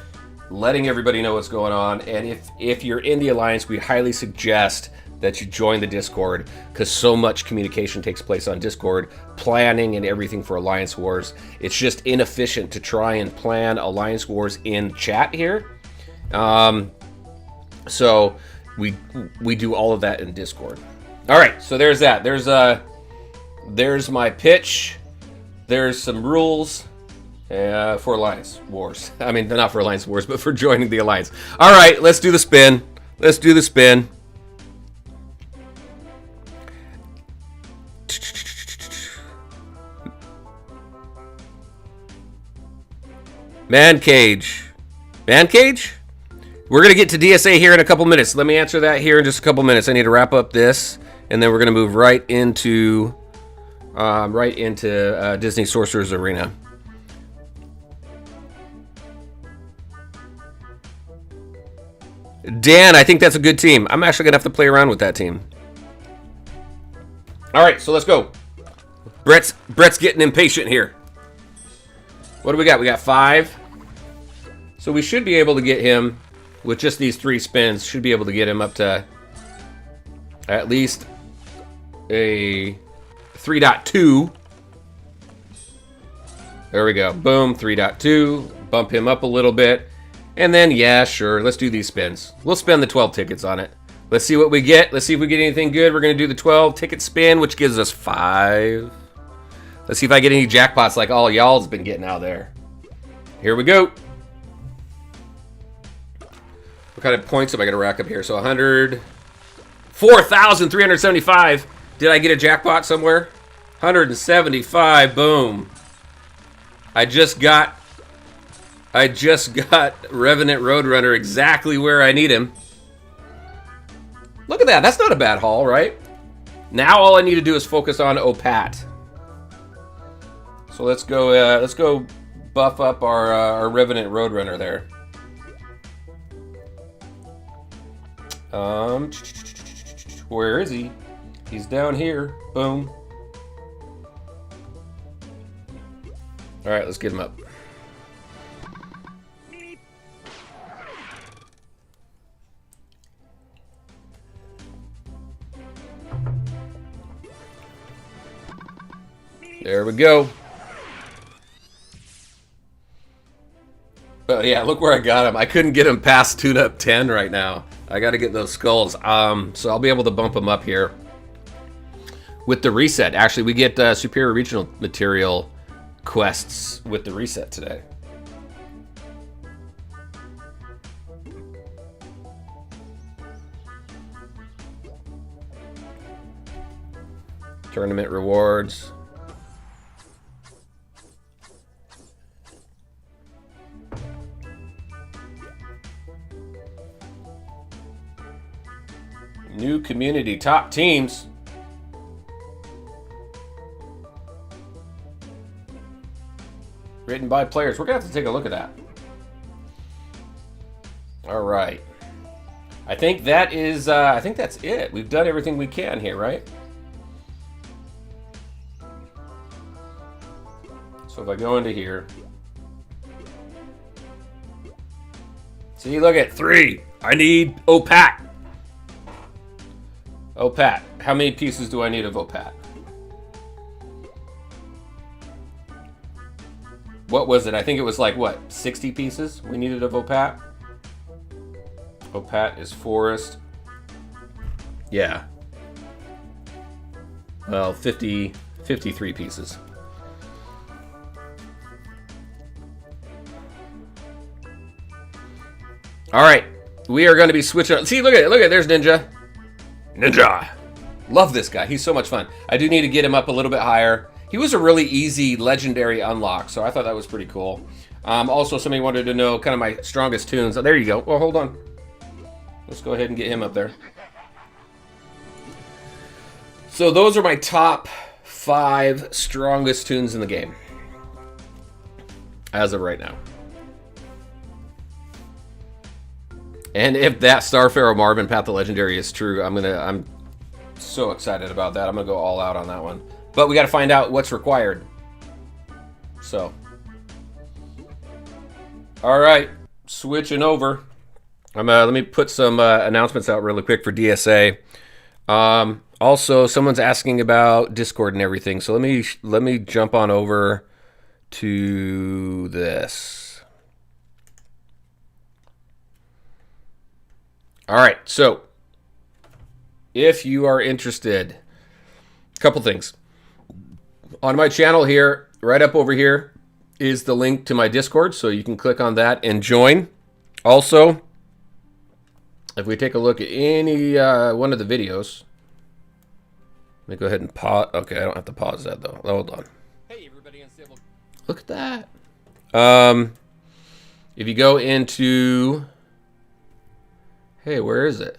letting everybody know what's going on. And if you're in the Alliance, we highly suggest that you join the Discord, because so much communication takes place on Discord, planning and everything for Alliance Wars. It's just inefficient to try and plan Alliance Wars in chat here. So we do all of that in Discord. All right, so there's that. There's my pitch. There's some rules for Alliance Wars. I mean, not for Alliance Wars, but for joining the Alliance. All right, let's do the spin. Let's do the spin. Man Cage. Man Cage? We're going to get to DSA here in a couple minutes. Let me answer that here in just a couple minutes. I need to wrap up this, and then we're going to move right into Disney Sorcerer's Arena. Dan, I think that's a good team. I'm actually going to have to play around with that team. All right, so let's go. Brett's getting impatient here. What do we got? We got 5. So we should be able to get him, with just these 3 spins, should be able to get him up to at least a 3.2. There we go. Boom, 3.2. Bump him up a little bit. And then, yeah, sure, let's do these spins. We'll spend the 12 tickets on it. Let's see what we get. Let's see if we get anything good. We're going to do the 12 ticket spin, which gives us 5. Let's see if I get any jackpots like all y'all's been getting out there. Here we go. What kind of points am I going to rack up here? So 100. 4,375. Did I get a jackpot somewhere? 175. Boom. I just got Revenant Roadrunner exactly where I need him. Look at that. That's not a bad haul, right? Now all I need to do is focus on Opat. So let's go buff up our Revenant Roadrunner there. Where is he? He's down here. Boom. All right, let's get him up. There we go. But yeah, look where I got him. I couldn't get him past tune up 10 right now. I got to get those skulls. So I'll be able to bump him up here with the reset. Actually, we get superior regional material quests with the reset today. Tournament rewards. New community top teams. Written by players. We're gonna have to take a look at that. All right. I think that is. I think that's it. We've done everything we can here, right? So if I go into here, See, look at 3. I need Opat. Opat. How many pieces do I need of Opat? What was it? I think it was like, what, 60 pieces we needed of Opat? Opat is forest. Yeah. Well, 53 pieces. All right. We are going to be switching. See, look at it. Look at it. There's Ninja. Ninja. Love this guy. He's so much fun. I do need to get him up a little bit higher. He was a really easy legendary unlock, so I thought that was pretty cool. Also, somebody wanted to know kind of my strongest tunes. Oh, there you go. Well, hold on. Let's go ahead and get him up there. So those are my top 5 strongest tunes in the game. As of right now. And if that Starpharaoh Marvin Path to Legendary is true, I'm so excited about that. I'm gonna go all out on that one. But we got to find out what's required. So, all right, switching over. Let me put some announcements out really quick for DSA. Also, someone's asking about Discord and everything. So let me jump on over to this. All right, so if you are interested, a couple things. On my channel here, right up over here, is the link to my Discord, so you can click on that and join. Also, if we take a look at any one of the videos, let me go ahead and pause. Okay, I don't have to pause that though. Hold on. Hey, everybody, unstable. Look at that. If you go into, hey, where is it?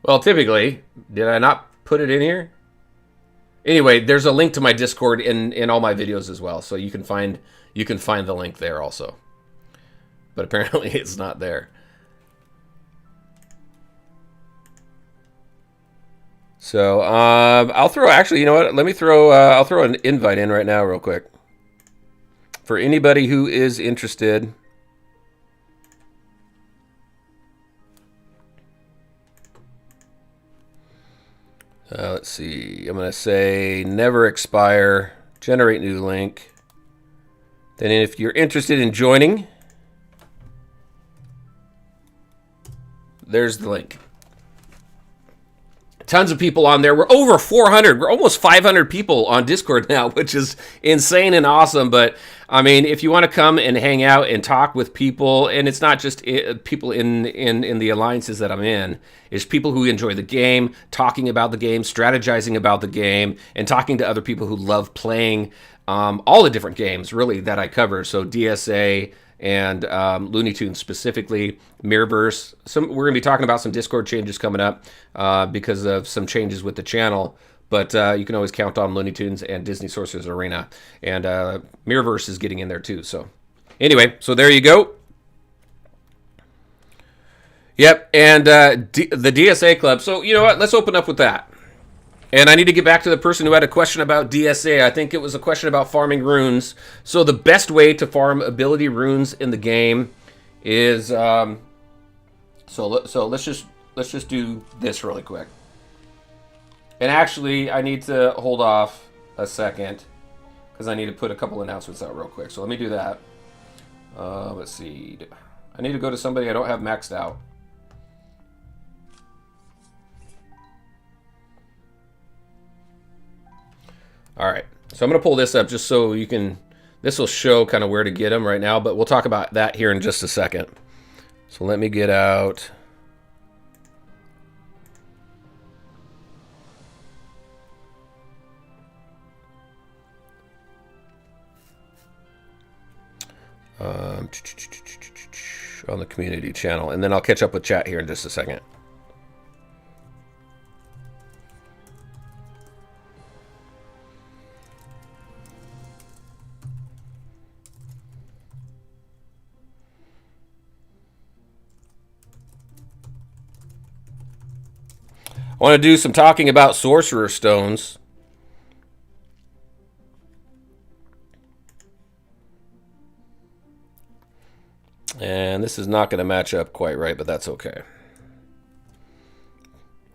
Well, typically, did I not put it in here? Anyway, there's a link to my Discord in all my videos as well, so you can find the link there also. But apparently it's not there. So I'll throw, actually, you know what? Let me throw I'll throw an invite in right now real quick. For anybody who is interested. Let's see. I'm going to say never expire, generate new link. Then if you're interested in joining, there's the link. Tons of people on there. We're over 400. We're almost 500 people on Discord now, which is insane and awesome. But I mean, if you want to come and hang out and talk with people, and it's not just people in the alliances that I'm in, it's people who enjoy the game, talking about the game, strategizing about the game, and talking to other people who love playing all the different games, really, that I cover. So DSA and Looney Tunes specifically, Mirrorverse. We're going to be talking about some Discord changes coming up because of some changes with the channel. But you can always count on Looney Tunes and Disney Sorcerer's Arena. And Mirrorverse is getting in there too. So anyway, so there you go. Yep, and the DSA Club. So you know what? Let's open up with that. And I need to get back to the person who had a question about DSA. I think it was a question about farming runes. So the best way to farm ability runes in the game is so let's just do this really quick. And actually, I need to hold off a second because I need to put a couple announcements out real quick. So let me do that. Let's see. I need to go to somebody I don't have maxed out. All right, so I'm going to pull this up just so you can, this will show kind of where to get them right now, but we'll talk about that here in just a second. So let me get out. On the community channel, and then I'll catch up with chat here in just a second. I want to do some talking about Sorcerer Stones. And this is not going to match up quite right, but that's okay.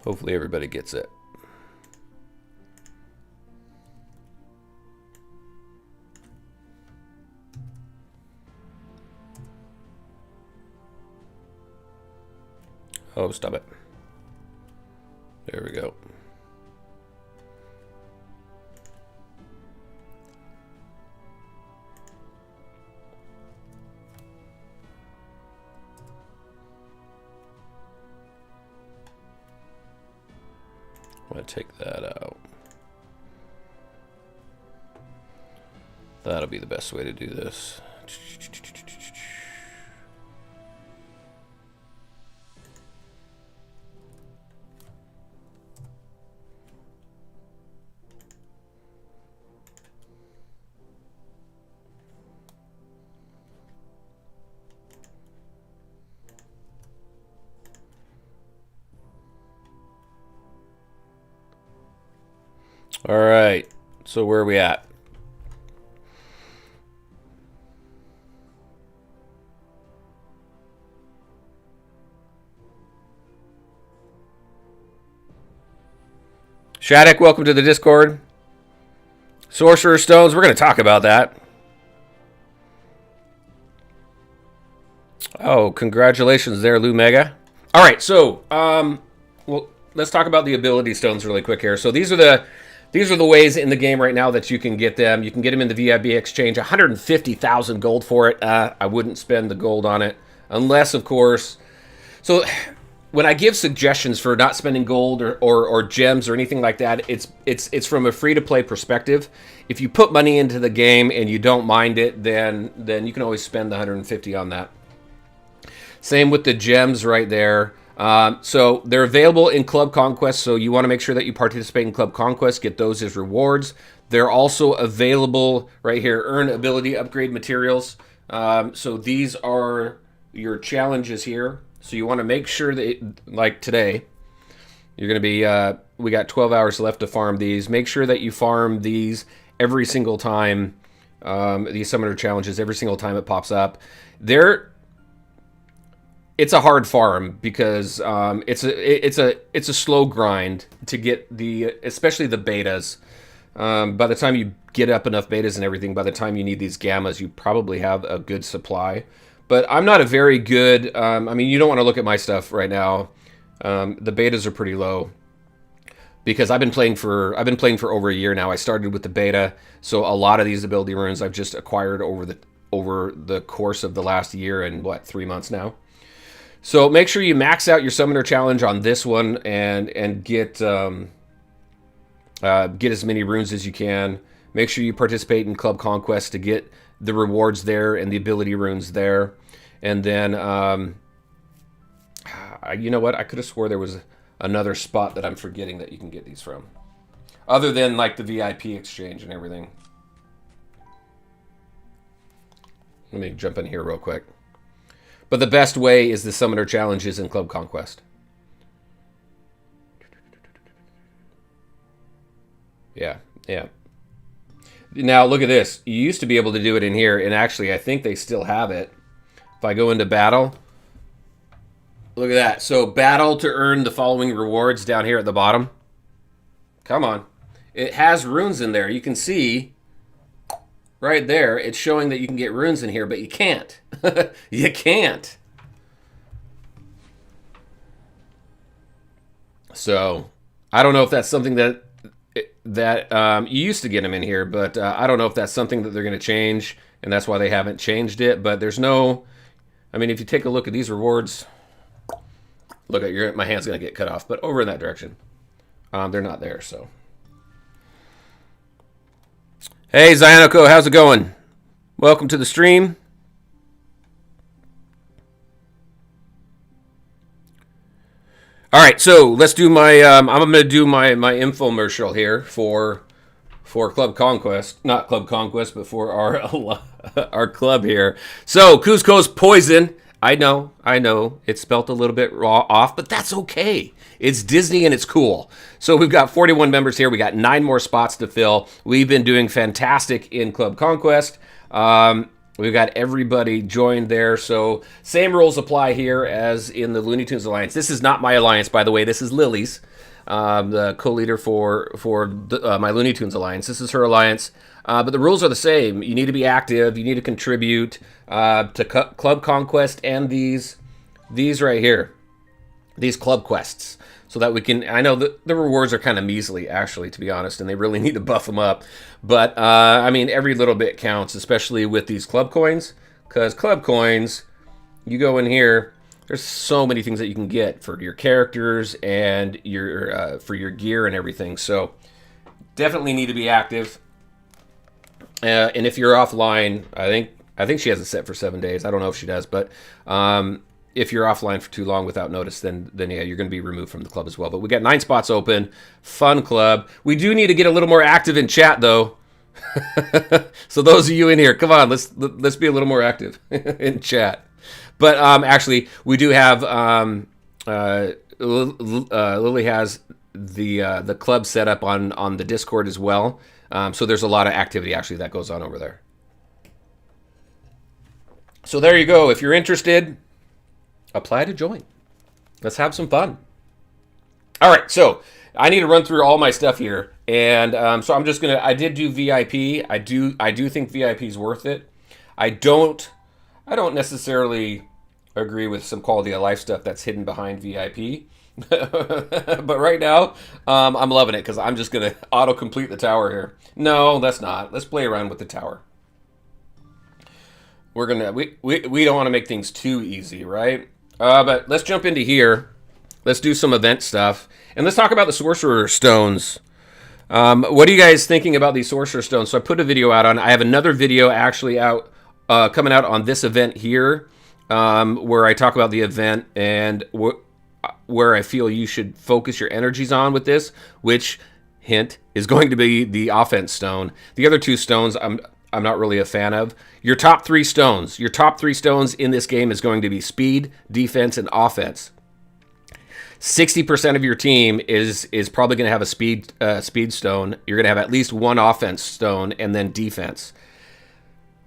Hopefully everybody gets it. Oh, stop it. There we go. I'm going to take that out. That'll be the best way to do this. All right, so where are we at? Shattuck, welcome to the Discord. Sorcerer Stones, we're going to talk about that. Oh, congratulations there, Lou Mega. All right, so well, let's talk about the ability stones really quick here. So these are the ways in the game right now that you can get them. You can get them in the VIB exchange. 150,000 gold for it. I wouldn't spend the gold on it unless, of course. So when I give suggestions for not spending gold or gems or anything like that, it's from a free-to-play perspective. If you put money into the game and you don't mind it, then you can always spend the 150 on that. Same with the gems right there. So they're available in Club Conquest, so you want to make sure that you participate in Club Conquest, get those as rewards. They're also available right here, earn ability upgrade materials. So these are your challenges here. So you want to make sure that, like today, you're going to be, we got 12 hours left to farm these. Make sure that you farm these every single time, these summoner challenges, every single time it pops up. It's a hard farm because it's a slow grind to get especially the betas. By the time you get up enough betas and everything, by the time you need these gammas, you probably have a good supply. But I'm not a very good. I mean, you don't want to look at my stuff right now. The betas are pretty low because I've been playing for over a year now. I started with the beta, so a lot of these ability runes I've just acquired over the course of the last year and 3 months now. So make sure you max out your summoner challenge on this one and get as many runes as you can. Make sure you participate in Club Conquest to get the rewards there and the ability runes there. And then, you know what? I could have swore there was another spot that I'm forgetting that you can get these from. Other than like the VIP exchange and everything. Let me jump in here real quick. But the best way is the summoner challenges in Club Conquest. Yeah. Now, look at this. You used to be able to do it in here, and actually, I think they still have it. If I go into battle, look at that. So, battle to earn the following rewards down here at the bottom. Come on. It has runes in there. You can see right there, it's showing that you can get runes in here, but you can't. You can't. So, I don't know if that's something that you used to get them in here, but I don't know if that's something that they're going to change, and that's why they haven't changed it. But there's no, I mean, if you take a look at these rewards, look at my hand's going to get cut off, but over in that direction, they're not there. So, hey Zionoko, how's it going? Welcome to the stream. All right, so let's do my. I'm going to do my infomercial here for Club Conquest, not Club Conquest, but for our club here. So Cusco's Poison. I know, it's spelt a little bit off, but that's okay. It's Disney and it's cool. So we've got 41 members here. We got 9 more spots to fill. We've been doing fantastic in Club Conquest. We've got everybody joined there, so same rules apply here as in the Looney Tunes Alliance. This is not my alliance, by the way. This is Lily's, the co-leader for my Looney Tunes Alliance. This is her alliance, but the rules are the same. You need to be active. You need to contribute to Club Conquest and these right here, these club quests, so that we can. I know the rewards are kind of measly, actually, to be honest, and they really need to buff them up. But I mean, every little bit counts, especially with these club coins, because club coins, you go in here, there's so many things that you can get for your characters and your for your gear and everything. So definitely need to be active. And if you're offline, I think she has it set for 7 days. I don't know if she does, but if you're offline for too long without notice, then yeah, you're going to be removed from the club as well. But we got 9 spots open. Fun club. We do need to get a little more active in chat, though. So those of you in here, come on, let's be a little more active in chat. But actually, we do have Lily has the club set up on the Discord as well. So there's a lot of activity actually that goes on over there. So there you go. If you're interested, apply to join. Let's have some fun. All right, so I need to run through all my stuff here, and so I'm just gonna. I did do VIP. I do think VIP is worth it. I don't necessarily agree with some quality of life stuff that's hidden behind VIP, but right now I'm loving it because I'm just gonna auto complete the tower here. No, that's not. Let's play around with the tower. We don't want to make things too easy, right? But let's jump into here. Let's do some event stuff. And let's talk about the Sorcerer Stones. What are you guys thinking about these Sorcerer Stones? So I put a video out on. I have another video actually out, coming out on this event here, where I talk about the event and where I feel you should focus your energies on with this, which, hint, is going to be the offense stone. The other 2 stones I'm not really a fan of. Your top 3 stones. Your top 3 stones in this game is going to be speed, defense, and offense. 60% of your team is probably going to have a speed stone. You're going to have at least 1 offense stone and then defense.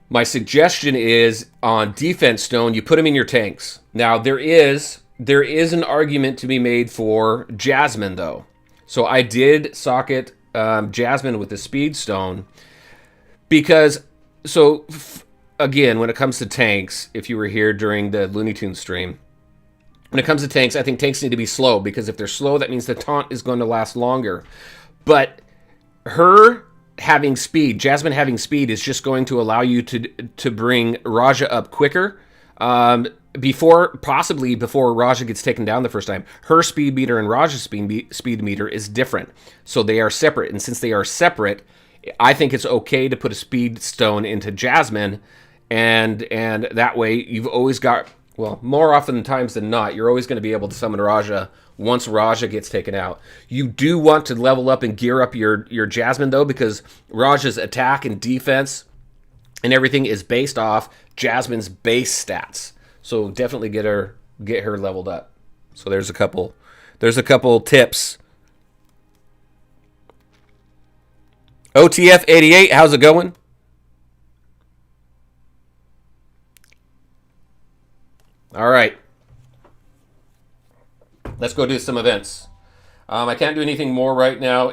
My suggestion is on defense stone, you put them in your tanks. Now there is an argument to be made for Jasmine though. So I did socket Jasmine with the speed stone. Because, so, again, when it comes to tanks, if you were here during the Looney Tunes stream, when it comes to tanks, I think tanks need to be slow, because if they're slow, that means the taunt is going to last longer. But her having speed, Jasmine having speed, is just going to allow you to bring Raja up quicker, possibly before Raja gets taken down the first time. Her speed meter and Raja's speed meter is different, so they are separate. And since they are separate, I think it's okay to put a speed stone into Jasmine, and that way you've always got, well, more often times than not, you're always going to be able to summon Raja once Raja gets taken out. You do want to level up and gear up your Jasmine, though, because Raja's attack and defense and everything is based off Jasmine's base stats. So definitely get her leveled up. So there's a couple tips. OTF 88, how's it going? All right. Let's go do some events. I can't do anything more right now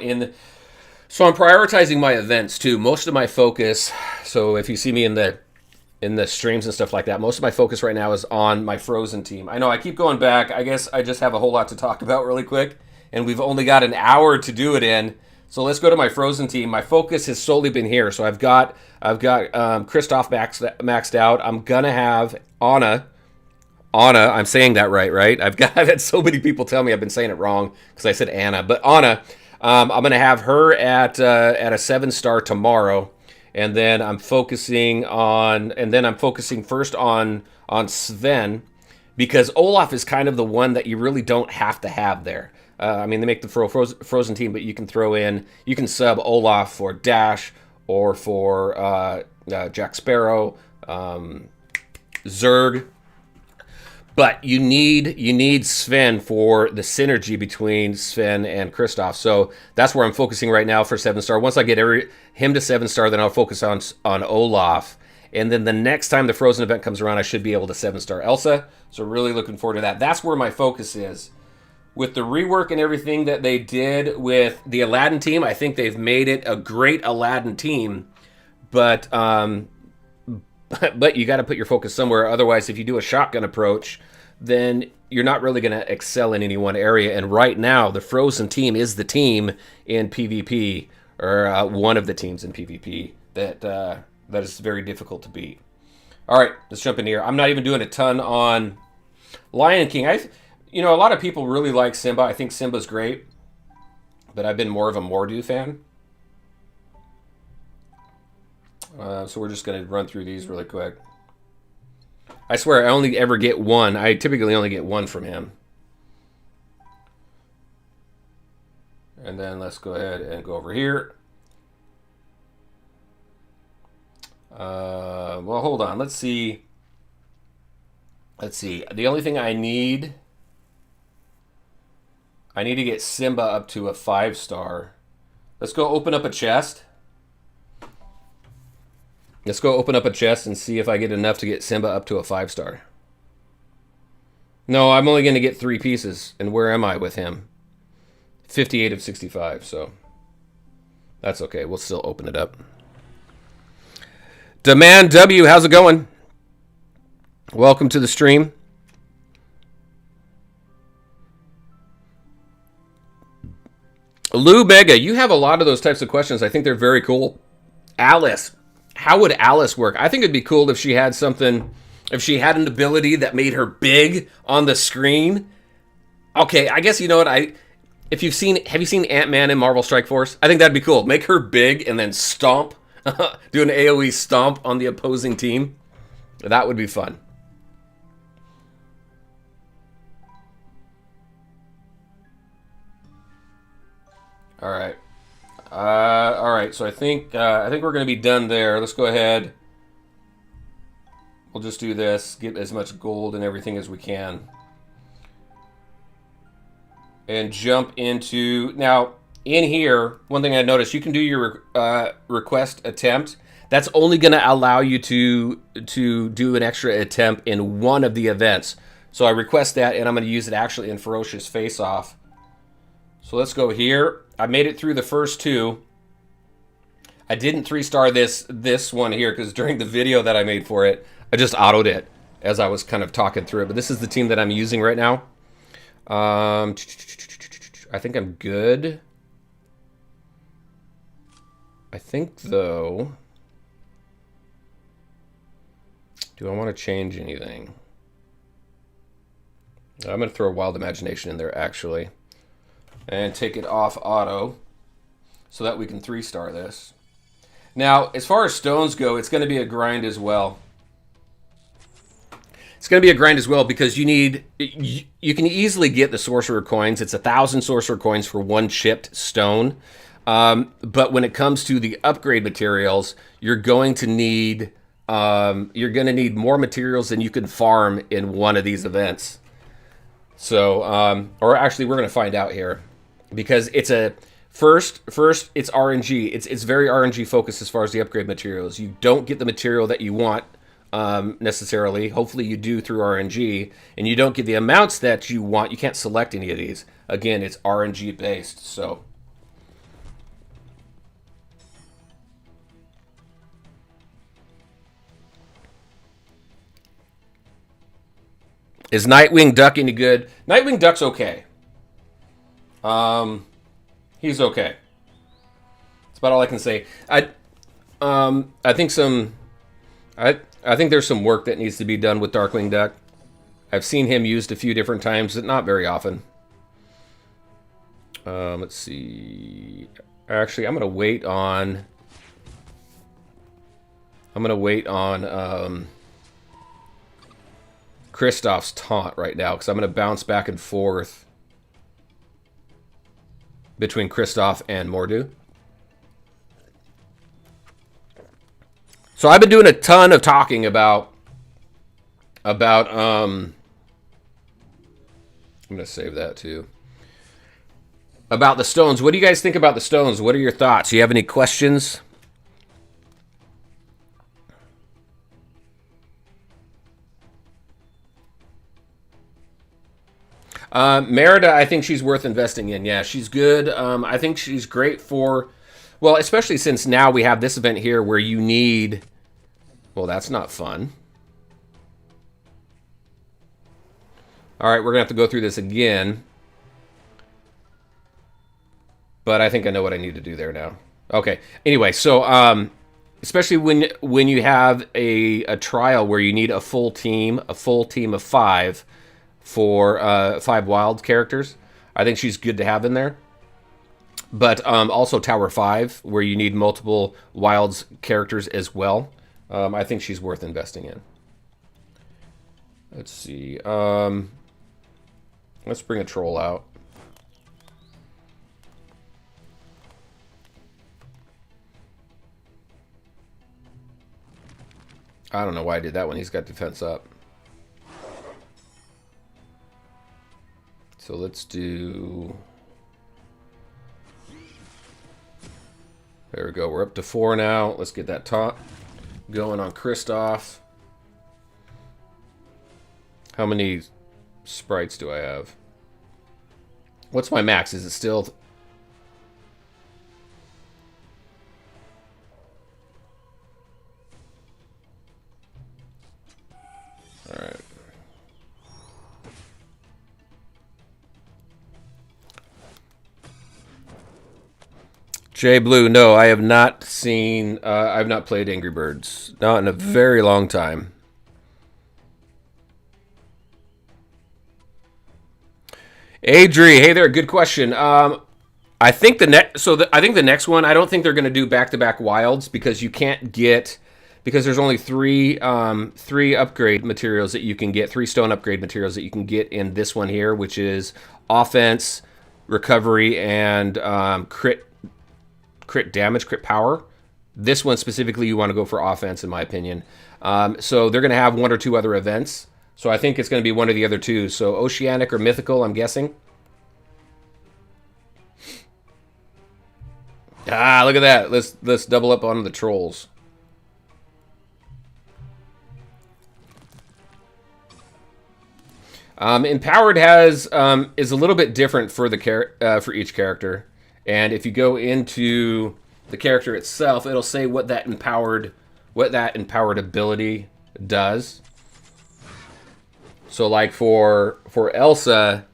so I'm prioritizing my events too. Most of my focus, so if you see me in the streams and stuff like that, most of my focus right now is on my Frozen team. I know I keep going back. I guess I just have a whole lot to talk about really quick, and we've only got an hour to do it in. So let's go to my Frozen team. My focus has solely been here. So I've got Kristoff maxed out. I'm gonna have Anna. I'm saying that right? I've had so many people tell me I've been saying it wrong because I said Anna, but Anna. I'm gonna have her at a 7-star tomorrow, and then I'm focusing first on Sven, because Olaf is kind of the one that you really don't have to have there. I mean, they make the Frozen team, but you can sub Olaf for Dash or for Jack Sparrow, Zerg. But you need Sven for the synergy between Sven and Kristoff. So that's where I'm focusing right now for 7-star. Once I get him to 7-star, then I'll focus on Olaf. And then the next time the Frozen event comes around, I should be able to 7-star Elsa. So really looking forward to that. That's where my focus is. With the rework and everything that they did with the Aladdin team, I think they've made it a great Aladdin team. But you got to put your focus somewhere. Otherwise, if you do a shotgun approach, then you're not really going to excel in any one area. And right now, the Frozen team is the team in PvP, or one of the teams in PvP that is very difficult to beat. All right, let's jump in here. I'm not even doing a ton on Lion King. A lot of people really like Simba. I think Simba's great, but I've been more of a Mordu fan. So we're just going to run through these really quick. I swear I only ever get one. I typically only get one from him. And then let's go ahead and go over here. Well, hold on. Let's see. The only thing I need to get Simba up to a 5-star. Let's go open up a chest. Let's go open up a chest and see if I get enough to get Simba up to a 5-star. No, I'm only going to get 3 pieces. And where am I with him? 58 of 65, so that's okay. We'll still open it up. Demand W, how's it going? Welcome to the stream. Lou Mega, you have a lot of those types of questions. I think they're very cool. Alice, how would Alice work? I think it'd be cool if she had something, if she had an ability that made her big on the screen. Okay, I guess you know what have you seen Ant-Man in Marvel Strike Force? I think that'd be cool. Make her big and then stomp, do an AoE stomp on the opposing team. That would be fun. All right. All right. So I think we're going to be done there. Let's go ahead. We'll just do this. Get as much gold and everything as we can. And jump into... Now, in here, one thing I noticed, you can do your request attempt. That's only going to allow you to do an extra attempt in one of the events. So I request that, and I'm going to use it actually in Ferocious Face-Off. So let's go here. I made it through the first 2. I didn't 3-star this one here because during the video that I made for it, I just autoed it as I was kind of talking through it. But this is the team that I'm using right now. I think I'm good. I think, though... Do I want to change anything? I'm going to throw Wild Imagination in there, actually. And take it off auto so that we can 3-star this. Now, as far as stones go, it's going to be a grind as well. It's going to be a grind as well because you can easily get the Sorcerer coins. It's 1,000 Sorcerer coins for 1 chipped stone. But when it comes to the upgrade materials, you're going to need more materials than you can farm in one of these events. So, or actually, we're going to find out here. Because it's a first it's RNG. It's very RNG focused as far as the upgrade materials. You don't get the material that you want necessarily. Hopefully you do through RNG, and you don't get the amounts that you want. You can't select any of these. Again, it's RNG based. So is Nightwing Duck any good? Nightwing Duck's okay. He's okay. That's about all I can say. I think I think there's some work that needs to be done with Darkwing Duck. I've seen him used a few different times, but not very often. Let's see. Actually, I'm gonna wait on Kristoff's taunt right now because I'm gonna bounce back and forth between Kristoff and Mordu. So I've been doing a ton of talking about I'm going to save that too. About the stones. What do you guys think about the stones? What are your thoughts? Do you have any questions? Merida, I think she's worth investing in. Yeah, she's good. I think she's great for, well, especially since now we have this event here where you need, well, that's not fun. All right, we're going to have to go through this again. But I think I know what I need to do there now. Okay. Anyway, so especially when you have a trial where you need a full team of 5 for 5 wild characters, I think she's good to have in there. But also Tower 5, where you need multiple wilds characters as well. I think she's worth investing in. Let's see. Let's bring a troll out. I don't know why I did that one. He's got defense up. So let's do... There we go. We're up to 4 now. Let's get that taunt going on Kristoff. How many sprites do I have? What's my max? Is it still... All right. Jay Blue, no, I have not seen, I've not played Angry Birds. Not in a very long time. Adri, hey there, good question. I think I think the next one, I don't think they're going to do back-to-back wilds because you can't get, because there's only three upgrade materials that you can get, 3 stone upgrade materials that you can get in this one here, which is offense, recovery, and crit damage, crit power. This one specifically, you want to go for offense, in my opinion. So they're going to have 1 or 2 other events. So I think it's going to be one of the other 2. So Oceanic or Mythical, I'm guessing. Ah, look at that. Let's double up on the trolls. Empowered has is a little bit different for the for each character. And if you go into the character itself, it'll say what that empowered ability does. So like for Elsa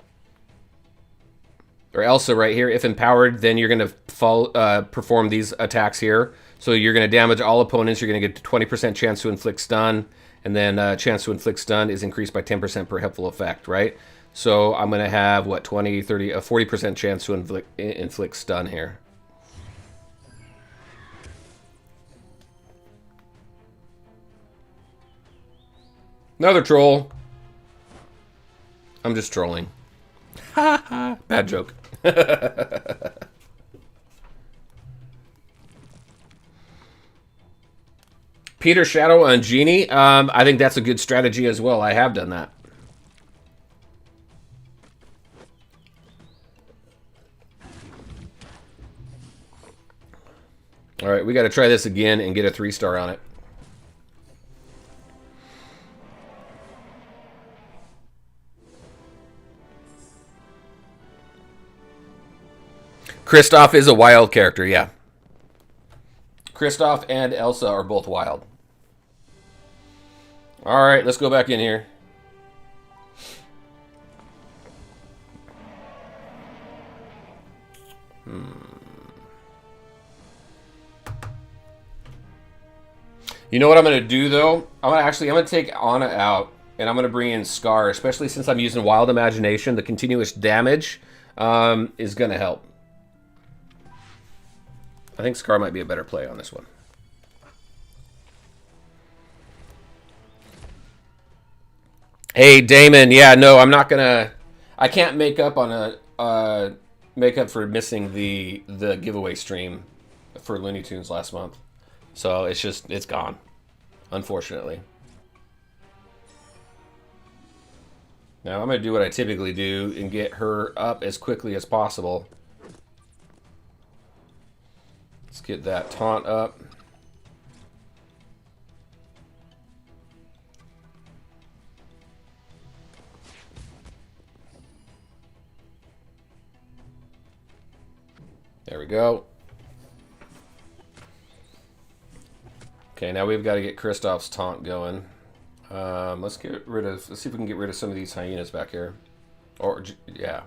right here, if empowered, then you're going to perform these attacks here. So you're going to damage all opponents. You're going to get a 20% chance to inflict stun, and then chance to inflict stun is increased by 10% per helpful effect, right? So I'm going to have, what, 20, 30, a 40% chance to inflict stun here. Another troll. I'm just trolling. Ha ha. Bad joke. Peter Shadow on Genie. I think that's a good strategy as well. I have done that. All right, we got to try this again and get a 3-star on it. Kristoff is a wild character, yeah. Kristoff and Elsa are both wild. All right, let's go back in here. You know what I'm going to do, though? I'm going to take Anna out, and I'm going to bring in Scar, especially since I'm using Wild Imagination. The continuous damage is going to help. I think Scar might be a better play on this one. Hey, Damon. Yeah, no, I'm not going to... I can't make up on make up for missing the giveaway stream for Looney Tunes last month. So it's gone, unfortunately. Now I'm going to do what I typically do and get her up as quickly as possible. Let's get that taunt up. There we go. Okay, now we've got to get Kristoff's taunt going. Let's see if we can get rid of some of these hyenas back here. Or, yeah.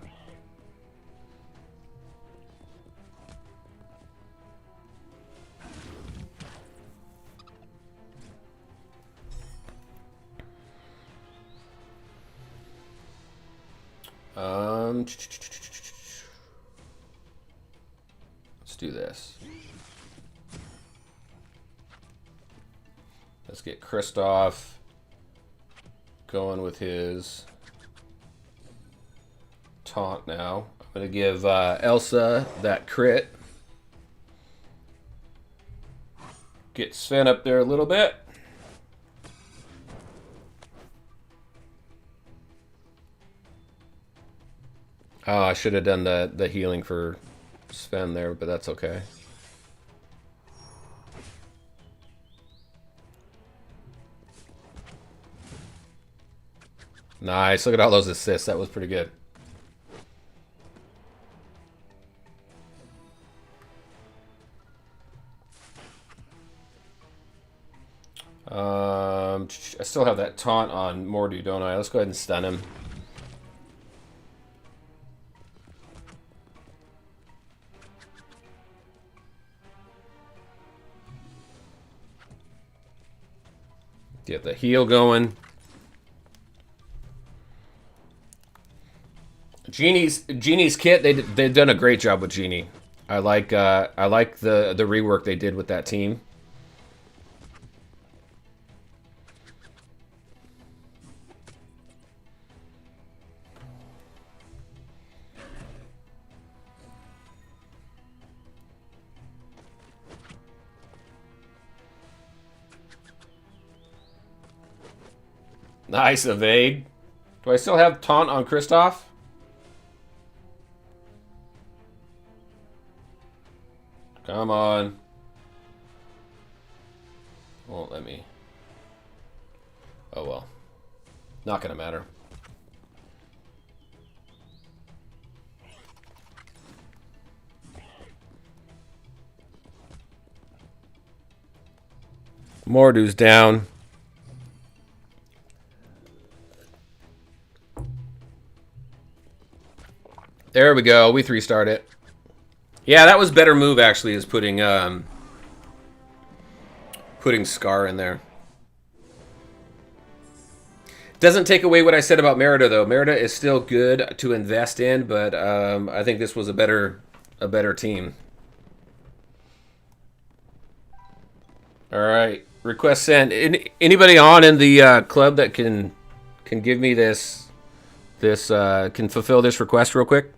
Let's do this. Let's get Kristoff going with his taunt now. I'm going to give Elsa that crit. Get Sven up there a little bit. Oh, I should have done the healing for Sven there, but that's okay. Nice. Look at all those assists. That was pretty good. I still have that taunt on Mordu, don't I? Let's go ahead and stun him. Get the heal going. Genie's kit, they've done a great job with Genie. I like the rework they did with that team. Nice evade. Do I still have taunt on Kristoff? Come on. Won't let me. Oh well. Not gonna matter. Mordu's down. There we go. We 3-starred it. Yeah, that was better move actually, is putting Scar in there. Doesn't take away what I said about Merida though. Merida is still good to invest in, but I think this was a better team. All right, request sent. Anybody on in the club that can give me this can fulfill this request real quick?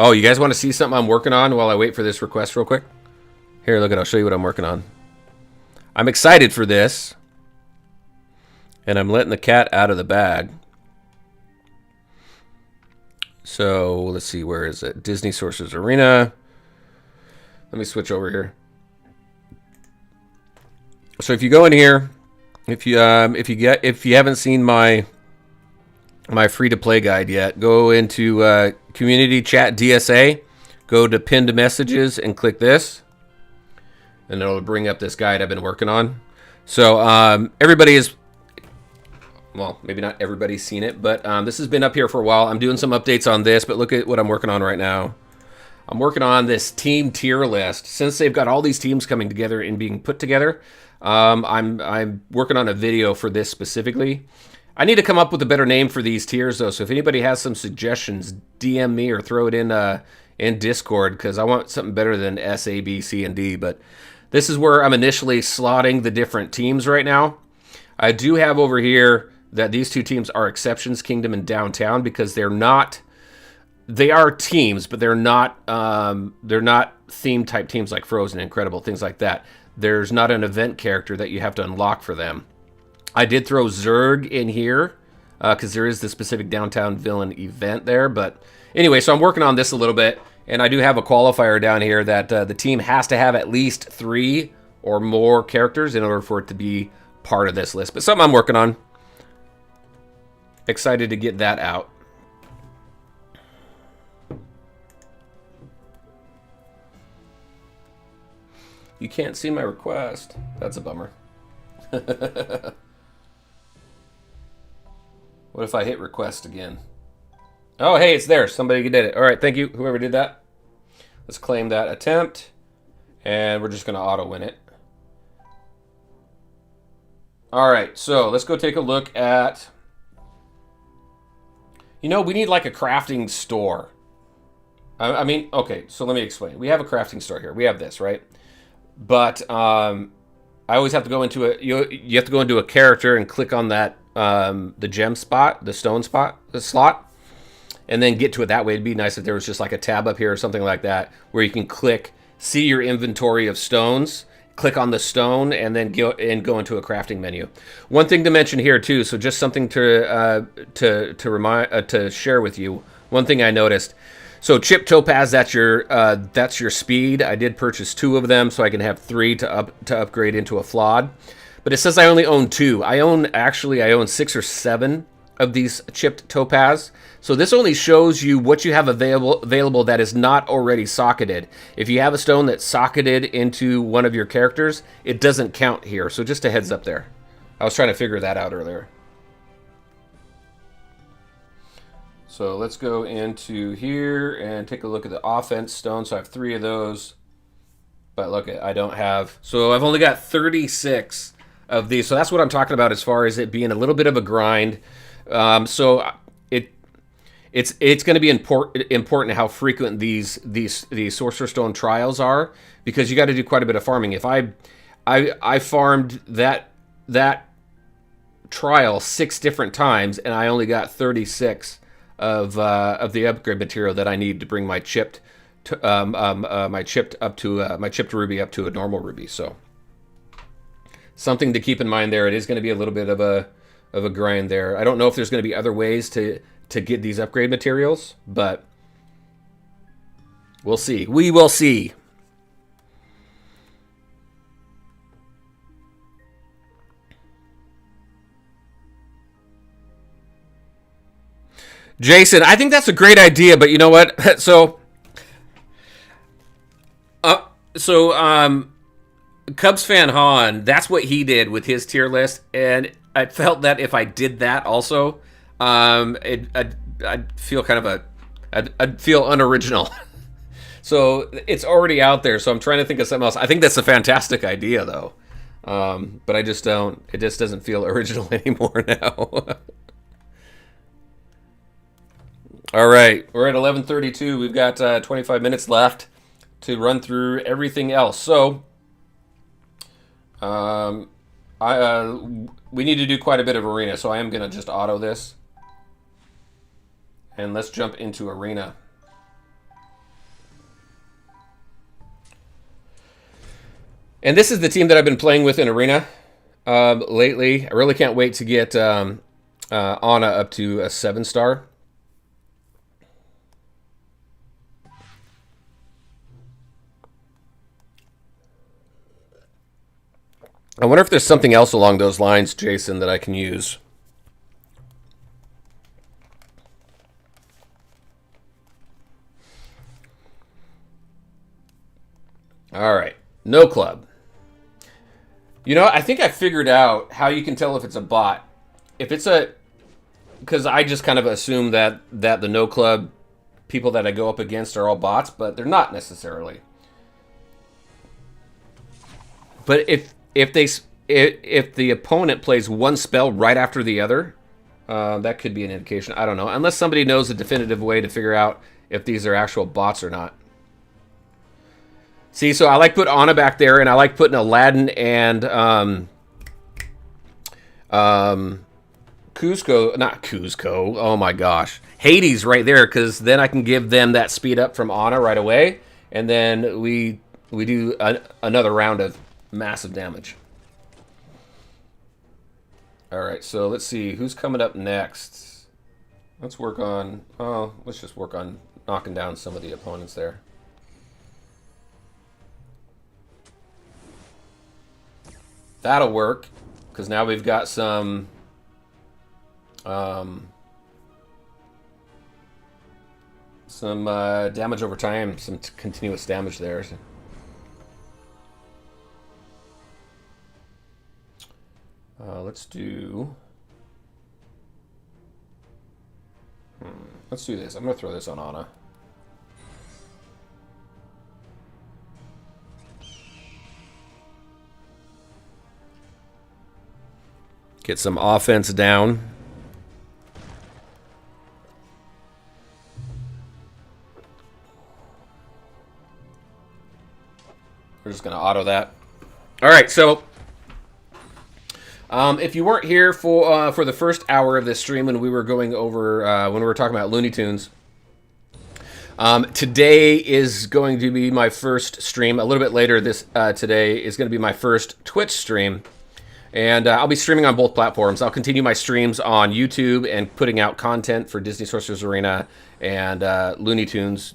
Oh, you guys want to see something I'm working on while I wait for this request real quick? Here, look at, I'll show you what I'm working on. I'm excited for this. And I'm letting the cat out of the bag. So, let's see, where is it? Disney Sorcerer's Arena. Let me switch over here. So if you go in here, if you haven't seen my free-to-play guide yet, go into Community Chat DSA, go to Pinned Messages, and click this. And it'll bring up this guide I've been working on. So everybody is, well, maybe not everybody's seen it, but this has been up here for a while. I'm doing some updates on this, but look at what I'm working on right now. I'm working on this team tier list. Since they've got all these teams coming together and being put together, I'm working on a video for this specifically. I need to come up with a better name for these tiers, though. So if anybody has some suggestions, DM me or throw it in Discord, because I want something better than S, A, B, C, and D. But this is where I'm initially slotting the different teams right now. I do have over here that these two teams are Exceptions Kingdom and Downtown, because they're not. They are teams, but they're not theme type teams like Frozen, Incredible, things like that. There's not an event character that you have to unlock for them. I did throw Zurg in here because there is the specific Downtown Villain event there. But anyway, so I'm working on this a little bit. And I do have a qualifier down here that the team has to have at least 3 or more characters in order for it to be part of this list. But something I'm working on. excited to get that out. You can't see my request. That's a bummer. What if I hit request again? Oh, hey, it's there. Somebody did it. All right, thank you, whoever did that. Let's claim that attempt, and we're just going to auto-win it. All right, so let's go take a look at... You know, we need like a crafting store. I mean, okay, so let me explain. We have a crafting store here. We have this, right? But I always have to go into a... You have to go into a character and click on that, the gem spot, the stone spot, the slot. And then get to it that way. It'd be nice if there was just like a tab up here or something like that where you can click, see your inventory of stones, click on the stone, and then go into a crafting menu. One thing to mention here too, so just something to share with you. One thing I noticed. So chip topaz, that's your speed. I did purchase 2 of them, so I can have 3 to upgrade into a flawed. But it says I only own 2. I own 6 or 7 of these chipped topaz. So this only shows you what you have available that is not already socketed. If you have a stone that's socketed into one of your characters, it doesn't count here. So just a heads up there. I was trying to figure that out earlier. So let's go into here and take a look at the offense stone. So I have 3 of those. But look, I don't have... So I've only got 36 of these. So that's what I'm talking about as far as it being a little bit of a grind. So it's going to be important how frequent these Sorcerer Stone trials are, because you got to do quite a bit of farming. If I farmed that trial 6 different times and I only got 36 of the upgrade material that I need to bring my chipped ruby up to a normal ruby. So something to keep in mind there. It is going to be a little bit of a grind there. I don't know if there's going to be other ways to get these upgrade materials, but we'll see. We will see. Jason, I think that's a great idea, but you know what? So Cubs fan Han, that's what he did with his tier list, and I felt that if I did that also, I'd feel kind of I'd feel unoriginal. So it's already out there, so I'm trying to think of something else. I think that's a fantastic idea, though. But I just don't, it just doesn't feel original anymore now. All right, we're at 11:32. We've got 25 minutes left to run through everything else. So, we need to do quite a bit of arena, so I am going to just auto this. And let's jump into arena. And this is the team that I've been playing with in arena lately. I really can't wait to get Anna up to a 7-star. I wonder if there's something else along those lines, Jason, that I can use. All right, no club. You know, I think I figured out how you can tell if it's a bot. If it's because I just kind of assume that the no club people that I go up against are all bots, but they're not necessarily. But if the opponent plays one spell right after the other, that could be an indication. I don't know. Unless somebody knows a definitive way to figure out if these are actual bots or not. See, so I like put Anna back there, and I like putting Aladdin and Kuzco. Oh my gosh. Hades right there, because then I can give them that speed up from Anna right away, and then we do another round of massive damage. All right, so let's see who's coming up next. Let's just work on knocking down some of the opponents there. That'll work, because now we've got some some damage over time, some continuous damage there. Let's do this. I'm gonna throw this on Ana. Get some offense down. We're just going to auto that. All right, so if you weren't here for the first hour of this stream when we were going over, when we were talking about Looney Tunes, today is going to be my first stream. A little bit later today is going to be my first Twitch stream. And I'll be streaming on both platforms. I'll continue my streams on YouTube and putting out content for Disney Sorcerer's Arena and Looney Tunes,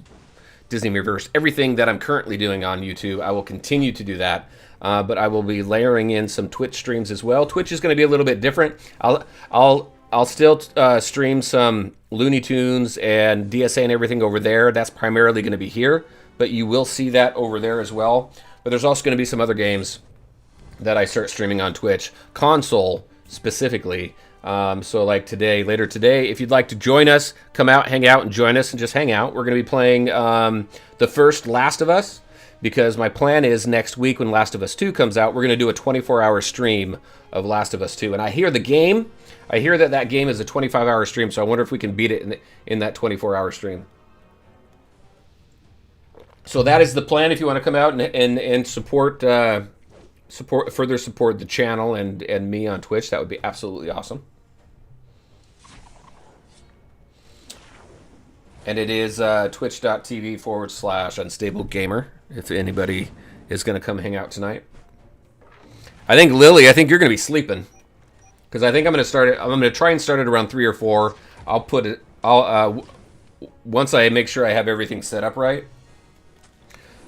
Disney Reverse. Everything that I'm currently doing on YouTube, I will continue to do that. But I will be layering in some Twitch streams as well. Twitch is going to be a little bit different. I'll still stream some Looney Tunes and DSA and everything over there. That's primarily going to be here, but you will see that over there as well. But there's also going to be some other games that I start streaming on Twitch, console specifically. So like later today, if you'd like to join us, come out, hang out, and join us and just hang out. We're going to be playing the first Last of Us, because my plan is next week when Last of Us 2 comes out, we're going to do a 24-hour stream of Last of Us 2. And I hear that game is a 25-hour stream, so I wonder if we can beat it in that 24-hour stream. So that is the plan. If you want to come out and support further support the channel and me on Twitch, that would be absolutely awesome. And it is twitch.tv/unstablegamer if anybody is going to come hang out tonight. I think Lily, you're going to be sleeping, because I think I'm going to start it. I'm going to try and start it around 3 or 4. Once I make sure I have everything set up right,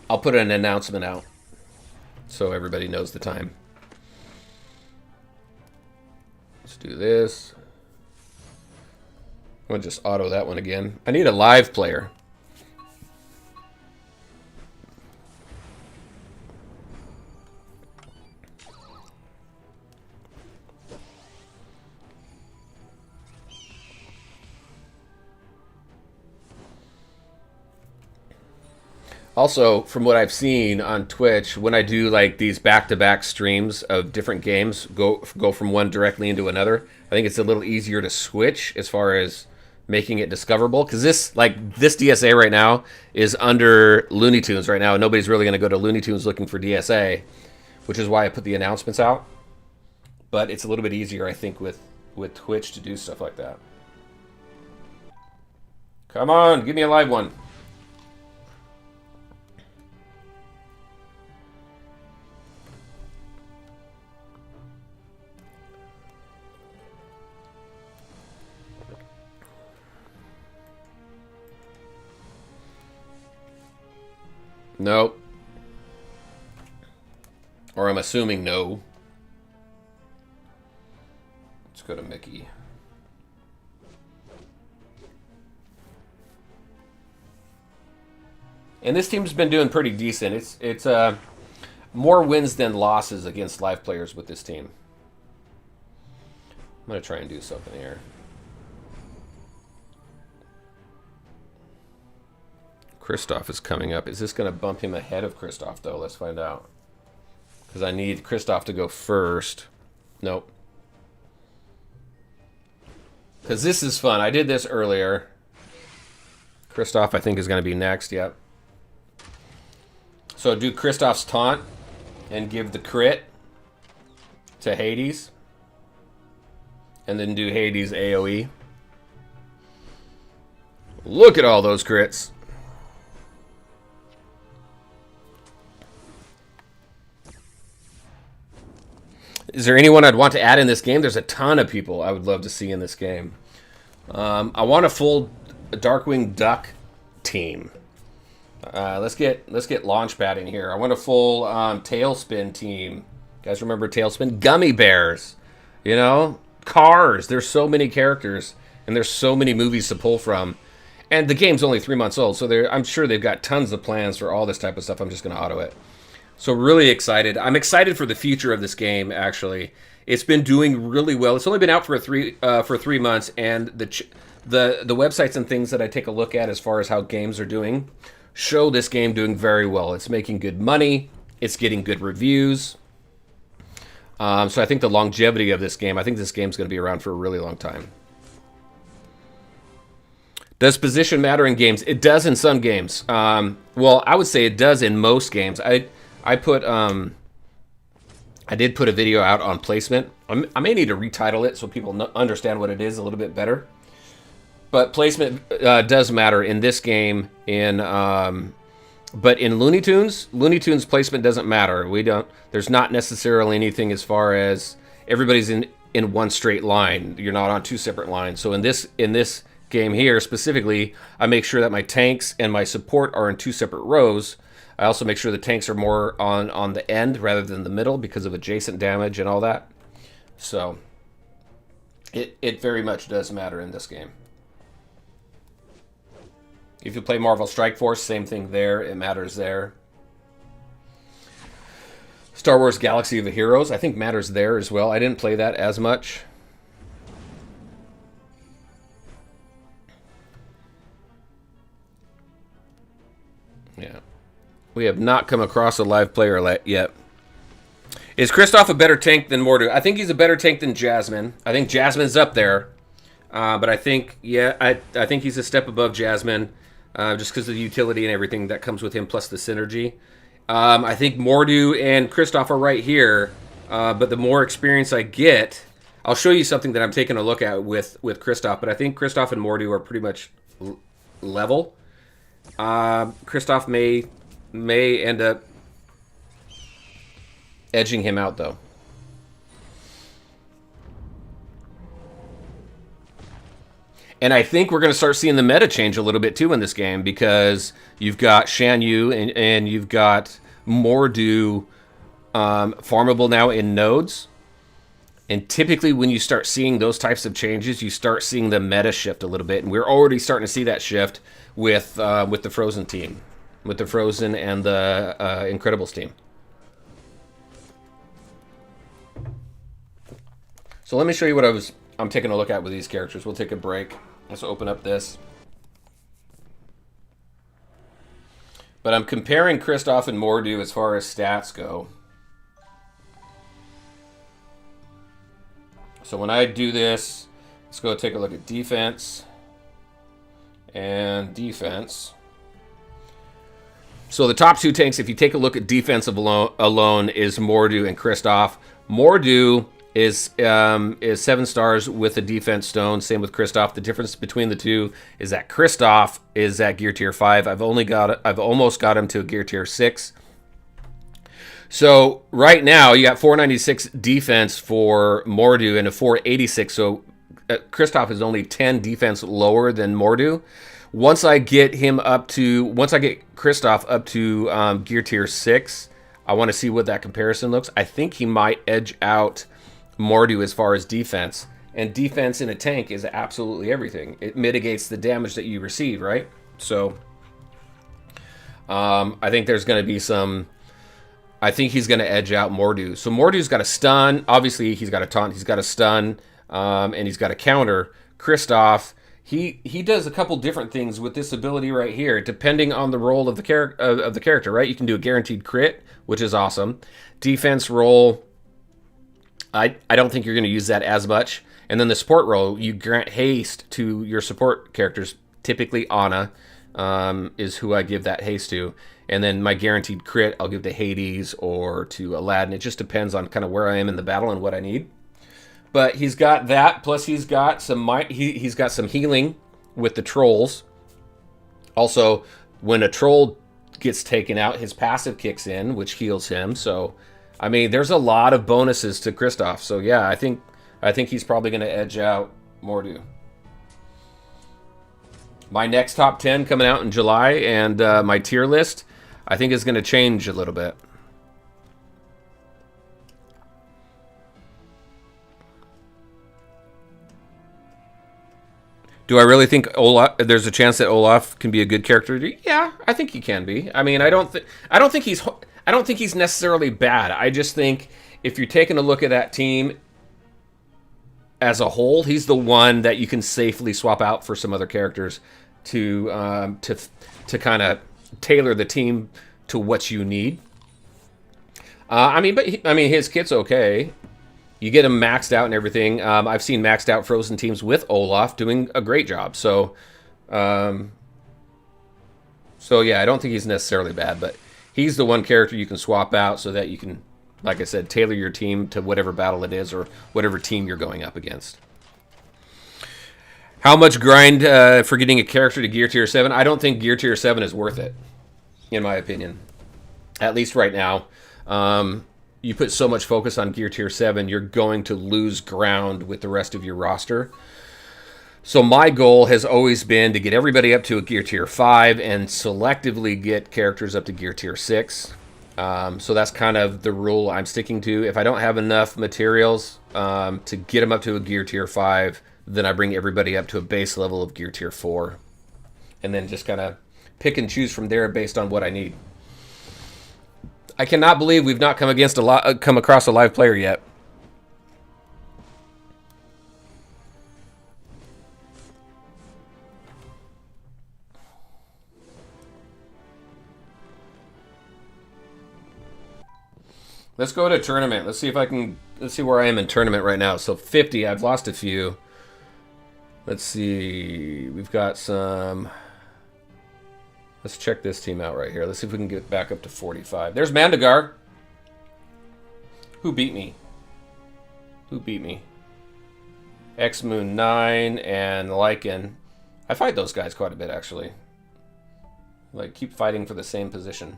I'll put an announcement out so everybody knows the time. Let's do this. I'm going to just auto that one again. I need a live player. Also, from what I've seen on Twitch, when I do like these back-to-back streams of different games, go from one directly into another, I think it's a little easier to switch as far as making it discoverable. Because this DSA right now is under Looney Tunes right now, and nobody's really going to go to Looney Tunes looking for DSA, which is why I put the announcements out. But it's a little bit easier, I think, with Twitch to do stuff like that. Come on, give me a live one. Nope. Or I'm assuming no. Let's go to Mickey. And this team's been doing pretty decent. It's more wins than losses against live players with this team. I'm going to try and do something here. Kristoff is coming up. Is this going to bump him ahead of Kristoff, though? Let's find out. Because I need Kristoff to go first. Nope. Because this is fun. I did this earlier. Kristoff, I think, is going to be next. Yep. So do Kristoff's taunt and give the crit to Hades. And then do Hades' AoE. Look at all those crits. Is there anyone I'd want to add in this game? There's a ton of people I would love to see in this game. I want a full Darkwing Duck team. Let's get Launchpad in here. I want a full Tailspin team. You guys remember Tailspin? Gummy Bears. You know? Cars. There's so many characters, and there's so many movies to pull from. And the game's only 3 months old, so I'm sure they've got tons of plans for all this type of stuff. I'm just going to auto it. So really excited. I'm excited for the future of this game. Actually, it's been doing really well. It's only been out for 3 months, and the websites and things that I take a look at as far as how games are doing show this game doing very well. It's making good money. It's getting good reviews. So I think the longevity of this game, I think this game's going to be around for a really long time. Does position matter in games? It does in some games. Well, I would say it does in most games. I did put a video out on placement. I may need to retitle it so people understand what it is a little bit better. But placement does matter in this game. But in Looney Tunes placement doesn't matter. There's not necessarily anything as far as everybody's in one straight line. You're not on two separate lines. So in this game here specifically, I make sure that my tanks and my support are in two separate rows. I also make sure the tanks are more on the end rather than the middle because of adjacent damage and all that. So it very much does matter in this game. If you play Marvel Strike Force, same thing there. It matters there. Star Wars Galaxy of the Heroes, I think matters there as well. I didn't play that as much. Yeah. We have not come across a live player yet. Is Kristoff a better tank than Mordu? I think he's a better tank than Jasmine. I think Jasmine's up there. But I think, yeah, I think he's a step above Jasmine. Just because of the utility and everything that comes with him, plus the synergy. I think Mordu and Kristoff are right here. But the more experience I get, I'll show you something that I'm taking a look at with Kristoff. But I think Kristoff and Mordu are pretty much level. Kristoff may end up edging him out, though. And I think we're going to start seeing the meta change a little bit, too, in this game, because you've got Shan Yu and you've got Mordu farmable now in nodes. And typically when you start seeing those types of changes, you start seeing the meta shift a little bit. And we're already starting to see that shift with the Frozen team, with the Frozen and the Incredibles team. So let me show you what I'm taking a look at with these characters. We'll take a break. Let's open up this. But I'm comparing Kristoff and Mordu as far as stats go. So when I do this, let's go take a look at defense and defense. So the top two tanks, if you take a look at defensive alone is Mordu and Kristoff. Mordu is 7 stars with a defense stone. Same with Kristoff. The difference between the two is that Kristoff is at gear tier 5. I've almost got him to a gear tier 6. So right now you got 496 defense for Mordu and a 486. So Kristoff is only 10 defense lower than Mordu. Once I get Kristoff up to gear tier 6, I want to see what that comparison looks. I think he might edge out Mordu as far as defense. And defense in a tank is absolutely everything. It mitigates the damage that you receive, right? So I think there's going to be some... I think he's going to edge out Mordu. So Mordu's got a stun. Obviously, he's got a taunt. He's got a stun. And he's got a counter. Kristoff, he does a couple different things with this ability right here, depending on the role of the character, right? You can do a guaranteed crit, which is awesome. Defense roll, I don't think you're going to use that as much. And then the support roll, you grant haste to your support characters. Typically, Anna is who I give that haste to. And then my guaranteed crit, I'll give to Hades or to Aladdin. It just depends on kind of where I am in the battle and what I need. But he's got that, plus he's got some he's got some healing with the trolls. Also, when a troll gets taken out, his passive kicks in, which heals him. So, I mean, there's a lot of bonuses to Kristoff. So yeah, I think he's probably going to edge out Mordu. My next top 10 coming out in July, and my tier list, I think is going to change a little bit. Do I really think Olaf? There's a chance that Olaf can be a good character? Yeah, I think he can be. I mean, I don't think he's necessarily bad. I just think if you're taking a look at that team as a whole, he's the one that you can safely swap out for some other characters to kind of tailor the team to what you need. I mean, his kit's okay. You get him maxed out and everything. I've seen maxed out Frozen teams with Olaf doing a great job. So yeah, I don't think he's necessarily bad, but he's the one character you can swap out so that you can, like I said, tailor your team to whatever battle it is or whatever team you're going up against. How much grind for getting a character to Gear Tier 7? I don't think Gear Tier 7 is worth it, in my opinion. At least right now. You put so much focus on Gear Tier 7, you're going to lose ground with the rest of your roster. So my goal has always been to get everybody up to a Gear Tier 5 and selectively get characters up to Gear Tier 6. So that's kind of the rule I'm sticking to. If I don't have enough materials to get them up to a Gear Tier 5, then I bring everybody up to a base level of Gear Tier 4. And then just kind of pick and choose from there based on what I need. I cannot believe we've not come across a live player yet. Let's go to tournament. Let's see where I am in tournament right now. So 50, I've lost a few. Let's see. We've got some. Let's check this team out right here. Let's see if we can get back up to 45. There's Mandagar. Who beat me? X-Moon 9 and Lycan. I fight those guys quite a bit, actually. Like, keep fighting for the same position.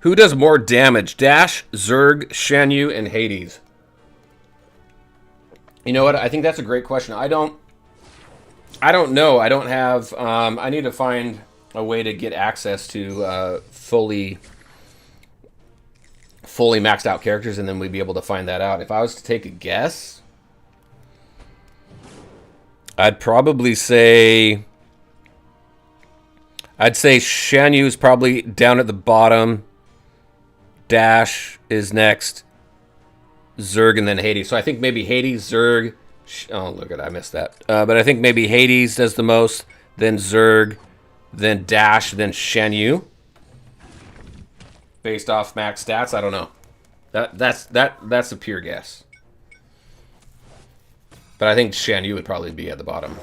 Who does more damage? Dash, Zerg, Shan Yu, and Hades. You know what? I think that's a great question. I don't know. I don't have... I need to find a way to get access to fully maxed out characters, and then we'd be able to find that out. If I was to take a guess, I'd probably say... I'd say Shan Yu is probably down at the bottom. Dash is next. Zerg and then Hades. So I think maybe Hades, Zerg. Oh, look at I missed that. But I think maybe Hades does the most. Then Zerg. Then Dash. Then Shan Yu. Based off max stats, I don't know. That's a pure guess. But I think Shan Yu would probably be at the bottom.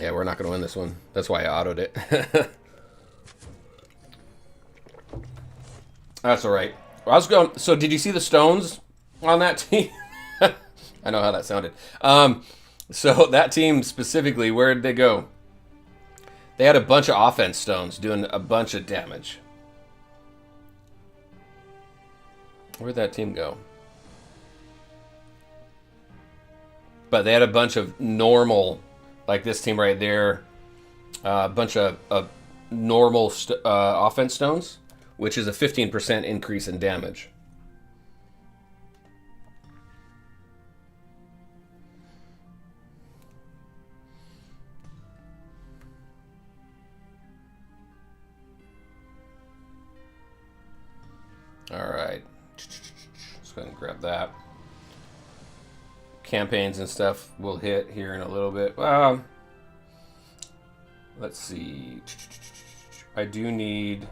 Yeah, we're not going to win this one. That's why I autoed it. That's all right. I was going. So, did you see the stones on that team? I know how that sounded. So that team specifically, where did they go? They had a bunch of offense stones doing a bunch of damage. Where'd that team go? But they had a bunch of normal. Like this team right there, a bunch of normal offense stones, which is a 15% increase in damage. All right. Let's go ahead and grab that. Campaigns and stuff will hit here in a little bit. Let's see. I do need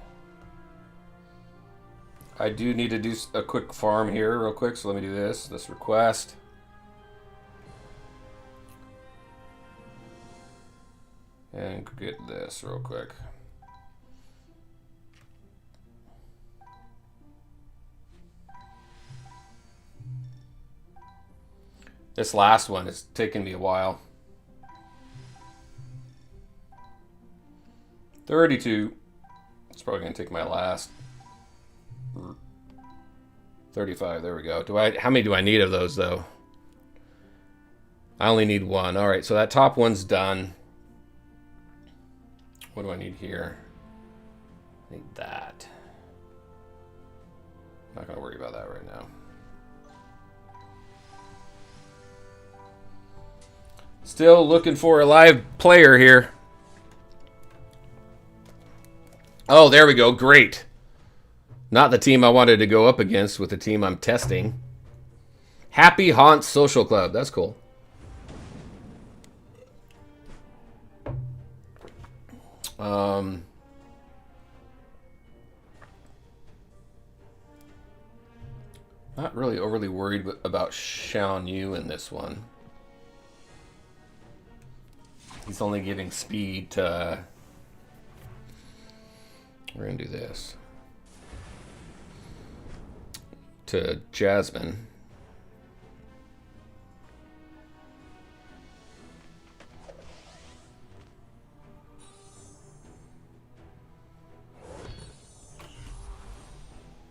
to do a quick farm here real quick, so let me do this. This request. And get this real quick. This last one is taking me a while. 32. It's probably going to take my last 35. There we go. How many do I need of those though? I only need one. All right, so that top one's done. What do I need here? I need that. I'm not gonna worry about that right now. Still looking for a live player here. Oh, there we go. Great. Not the team I wanted to go up against with the team I'm testing. Happy Haunts Social Club. That's cool. Not really overly worried about Xiao Yu in this one. He's only giving speed to... We're going to do this. To Jasmine.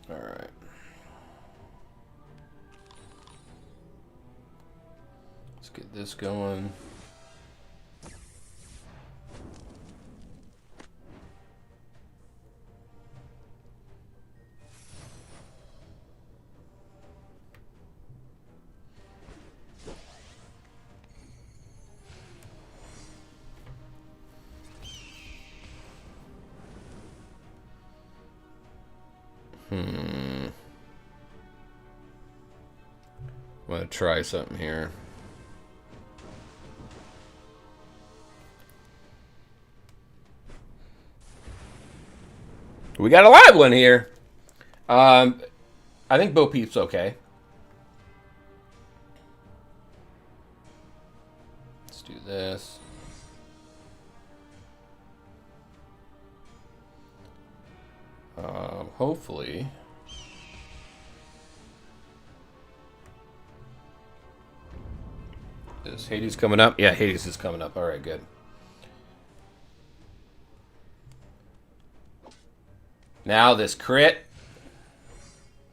All right. Let's get this going. I'm gonna try something here. We got a live one here. I think Bo Peep's okay. Let's do this. Hopefully. Is Hades coming up? Yeah, Hades is coming up. All right, good. Now this crit.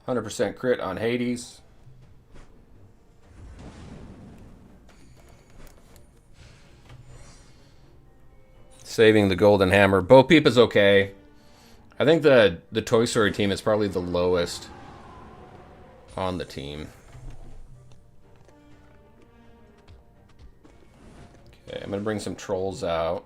100% crit on Hades. Saving the golden hammer. Bo Peep is okay. I think the Toy Story team is probably the lowest on the team. Okay, I'm going to bring some trolls out.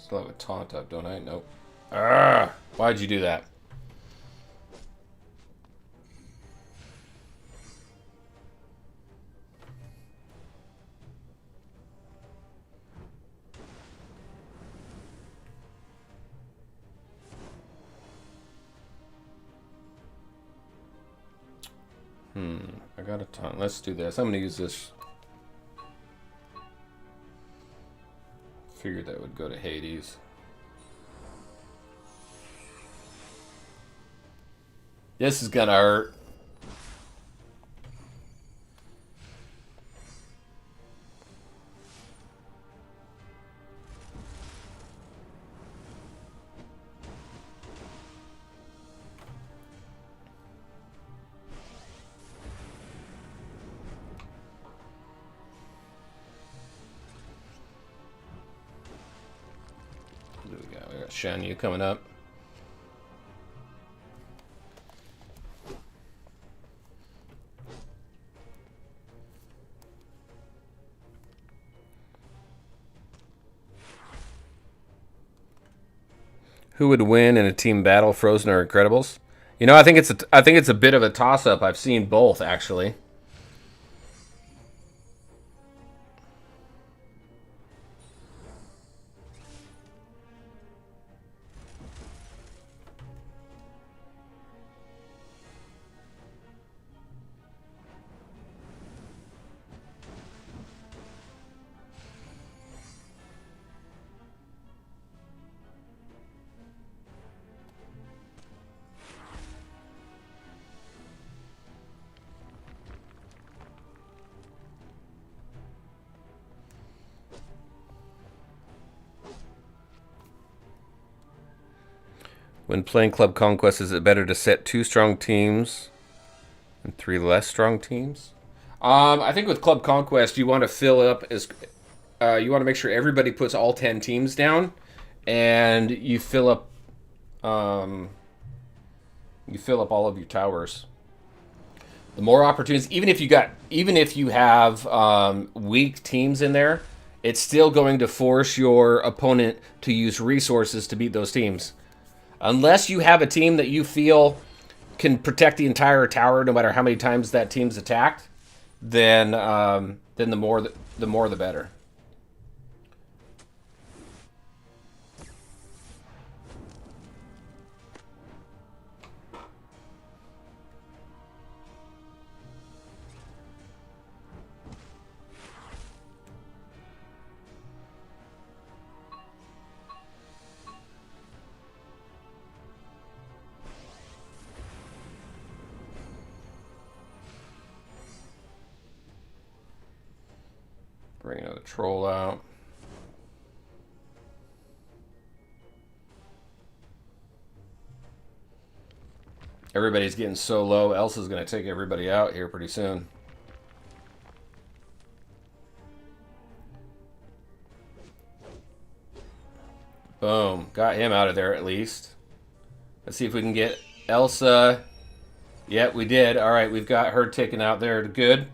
Still have a taunt up, don't I? Nope. Ah, why'd you do that? I got a taunt. Let's do this. I'm gonna use this. Figured that would go to Hades. This is gonna hurt. We got Xiao Yu coming up. Who would win in a team battle, Frozen or Incredibles? You know, I think it's a bit of a toss-up. I've seen both actually. When playing Club Conquest, is it better to set 2 strong teams and 3 less strong teams? I think with Club Conquest, you want to fill up as you want to make sure everybody puts all 10 teams down, and you fill up all of your towers. The more opportunities, even if you have weak teams in there, it's still going to force your opponent to use resources to beat those teams. Unless you have a team that you feel can protect the entire tower no matter how many times that team's attacked, then the more the better. Bring another troll out. Everybody's getting so low. Elsa's going to take everybody out here pretty soon. Boom. Got him out of there at least. Let's see if we can get Elsa. Yep, we did. All right, we've got her taken out there. Good.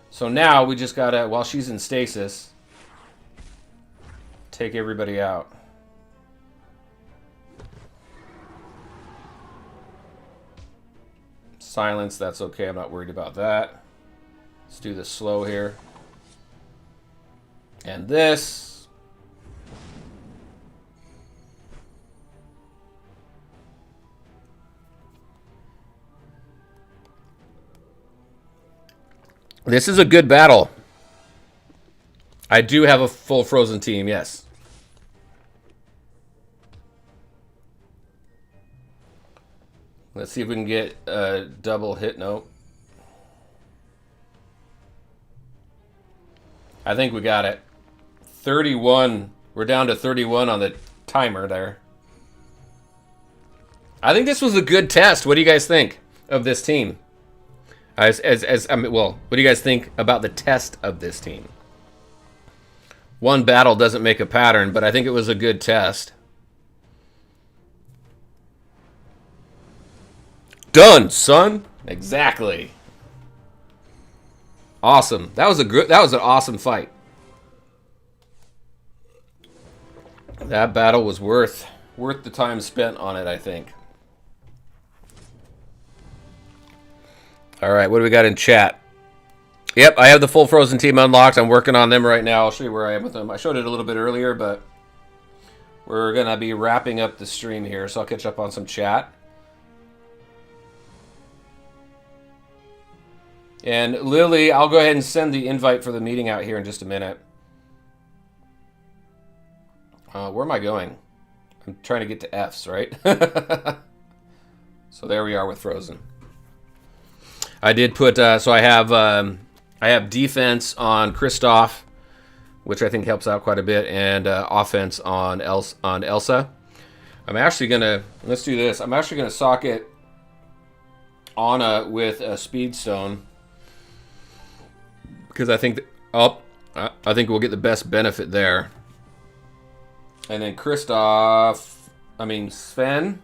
So now we just got to, while she's in stasis, take everybody out. Silence, that's okay. I'm not worried about that. Let's do this slow here. And this. This is a good battle. I do have a full frozen team, yes. Let's see if we can get a double hit. Nope. I think we got it. 31. We're down to 31 on the timer there. I think this was a good test. What do you guys think of this team? Well, what do you guys think about the test of this team? One battle doesn't make a pattern, but I think it was a good test. Done, son. Exactly. Awesome. That was an awesome fight. That battle was worth the time spent on it, I think. All right, what do we got in chat? Yep, I have the full frozen team unlocked. I'm working on them right now. I'll show you where I am with them. I showed it a little bit earlier, but we're going to be wrapping up the stream here, so I'll catch up on some chat. And Lily, I'll go ahead and send the invite for the meeting out here in just a minute. Where am I going? I'm trying to get to F's, right? So there we are with Frozen. I did put, so I have defense on Kristoff, which I think helps out quite a bit, and offense on Elsa. I'm actually going to, let's do this. I'm actually going to socket Anna with a Speed Stone, because I think, I think we'll get the best benefit there. And then Sven,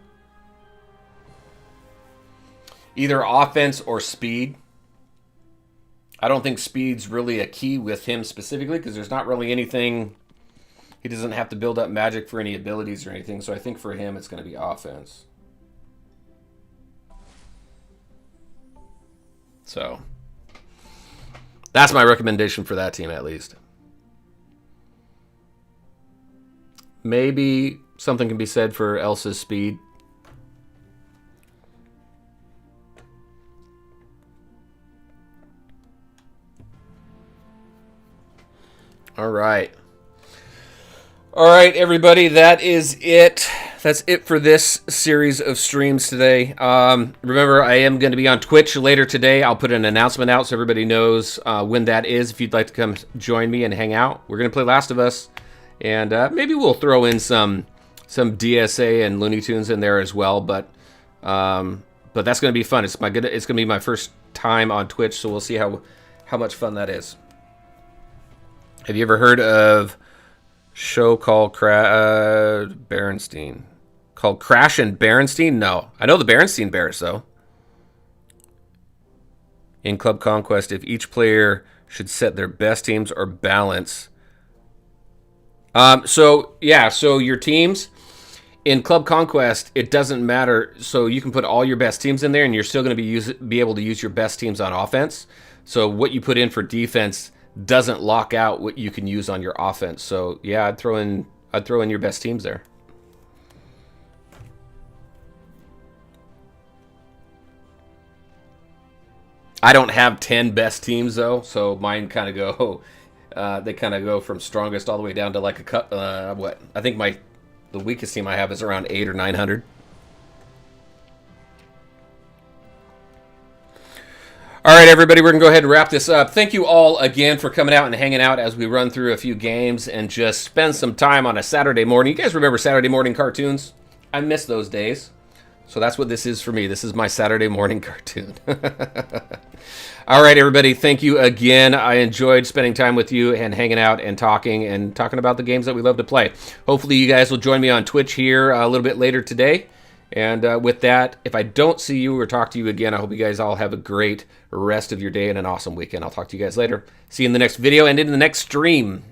either offense or speed. I don't think speed's really a key with him specifically, because there's not really anything. He doesn't have to build up magic for any abilities or anything. So I think for him, it's going to be offense. So that's my recommendation for that team, at least. Maybe something can be said for Elsa's speed. All right. All right, everybody, that is it. That's it for this series of streams today. Remember, I am going to be on Twitch later today. I'll put an announcement out so everybody knows when that is. If you'd like to come join me and hang out, we're going to play Last of Us. And maybe we'll throw in some some DSA and Looney Tunes in there as well. But that's going to be fun. It's going to be my first time on Twitch, so we'll see how much fun that is. Have you ever heard of a show called Berenstein? Called Crash and Berenstein? No. I know the Berenstein Bears, though. In Club Conquest, if each player should set their best teams or balance. So your teams in Club Conquest, it doesn't matter. So you can put all your best teams in there, and you're still going to be able to use your best teams on offense. So what you put in for defense doesn't lock out what you can use on your offense. So yeah, I'd throw in your best teams there. I don't have 10 best teams though, so mine kind of go. They kind of go from strongest all the way down to like a cut. What I think the weakest team I have is around 800 or 900. All right, everybody, we're gonna go ahead and wrap this up. Thank you all again for coming out and hanging out as we run through a few games and just spend some time on a Saturday morning. You guys remember Saturday morning cartoons? I miss those days. So that's what this is for me. This is my Saturday morning cartoon. All right, everybody. Thank you again. I enjoyed spending time with you and hanging out and talking about the games that we love to play. Hopefully you guys will join me on Twitch here a little bit later today. And with that, if I don't see you or talk to you again, I hope you guys all have a great rest of your day and an awesome weekend. I'll talk to you guys later. See you in the next video and in the next stream.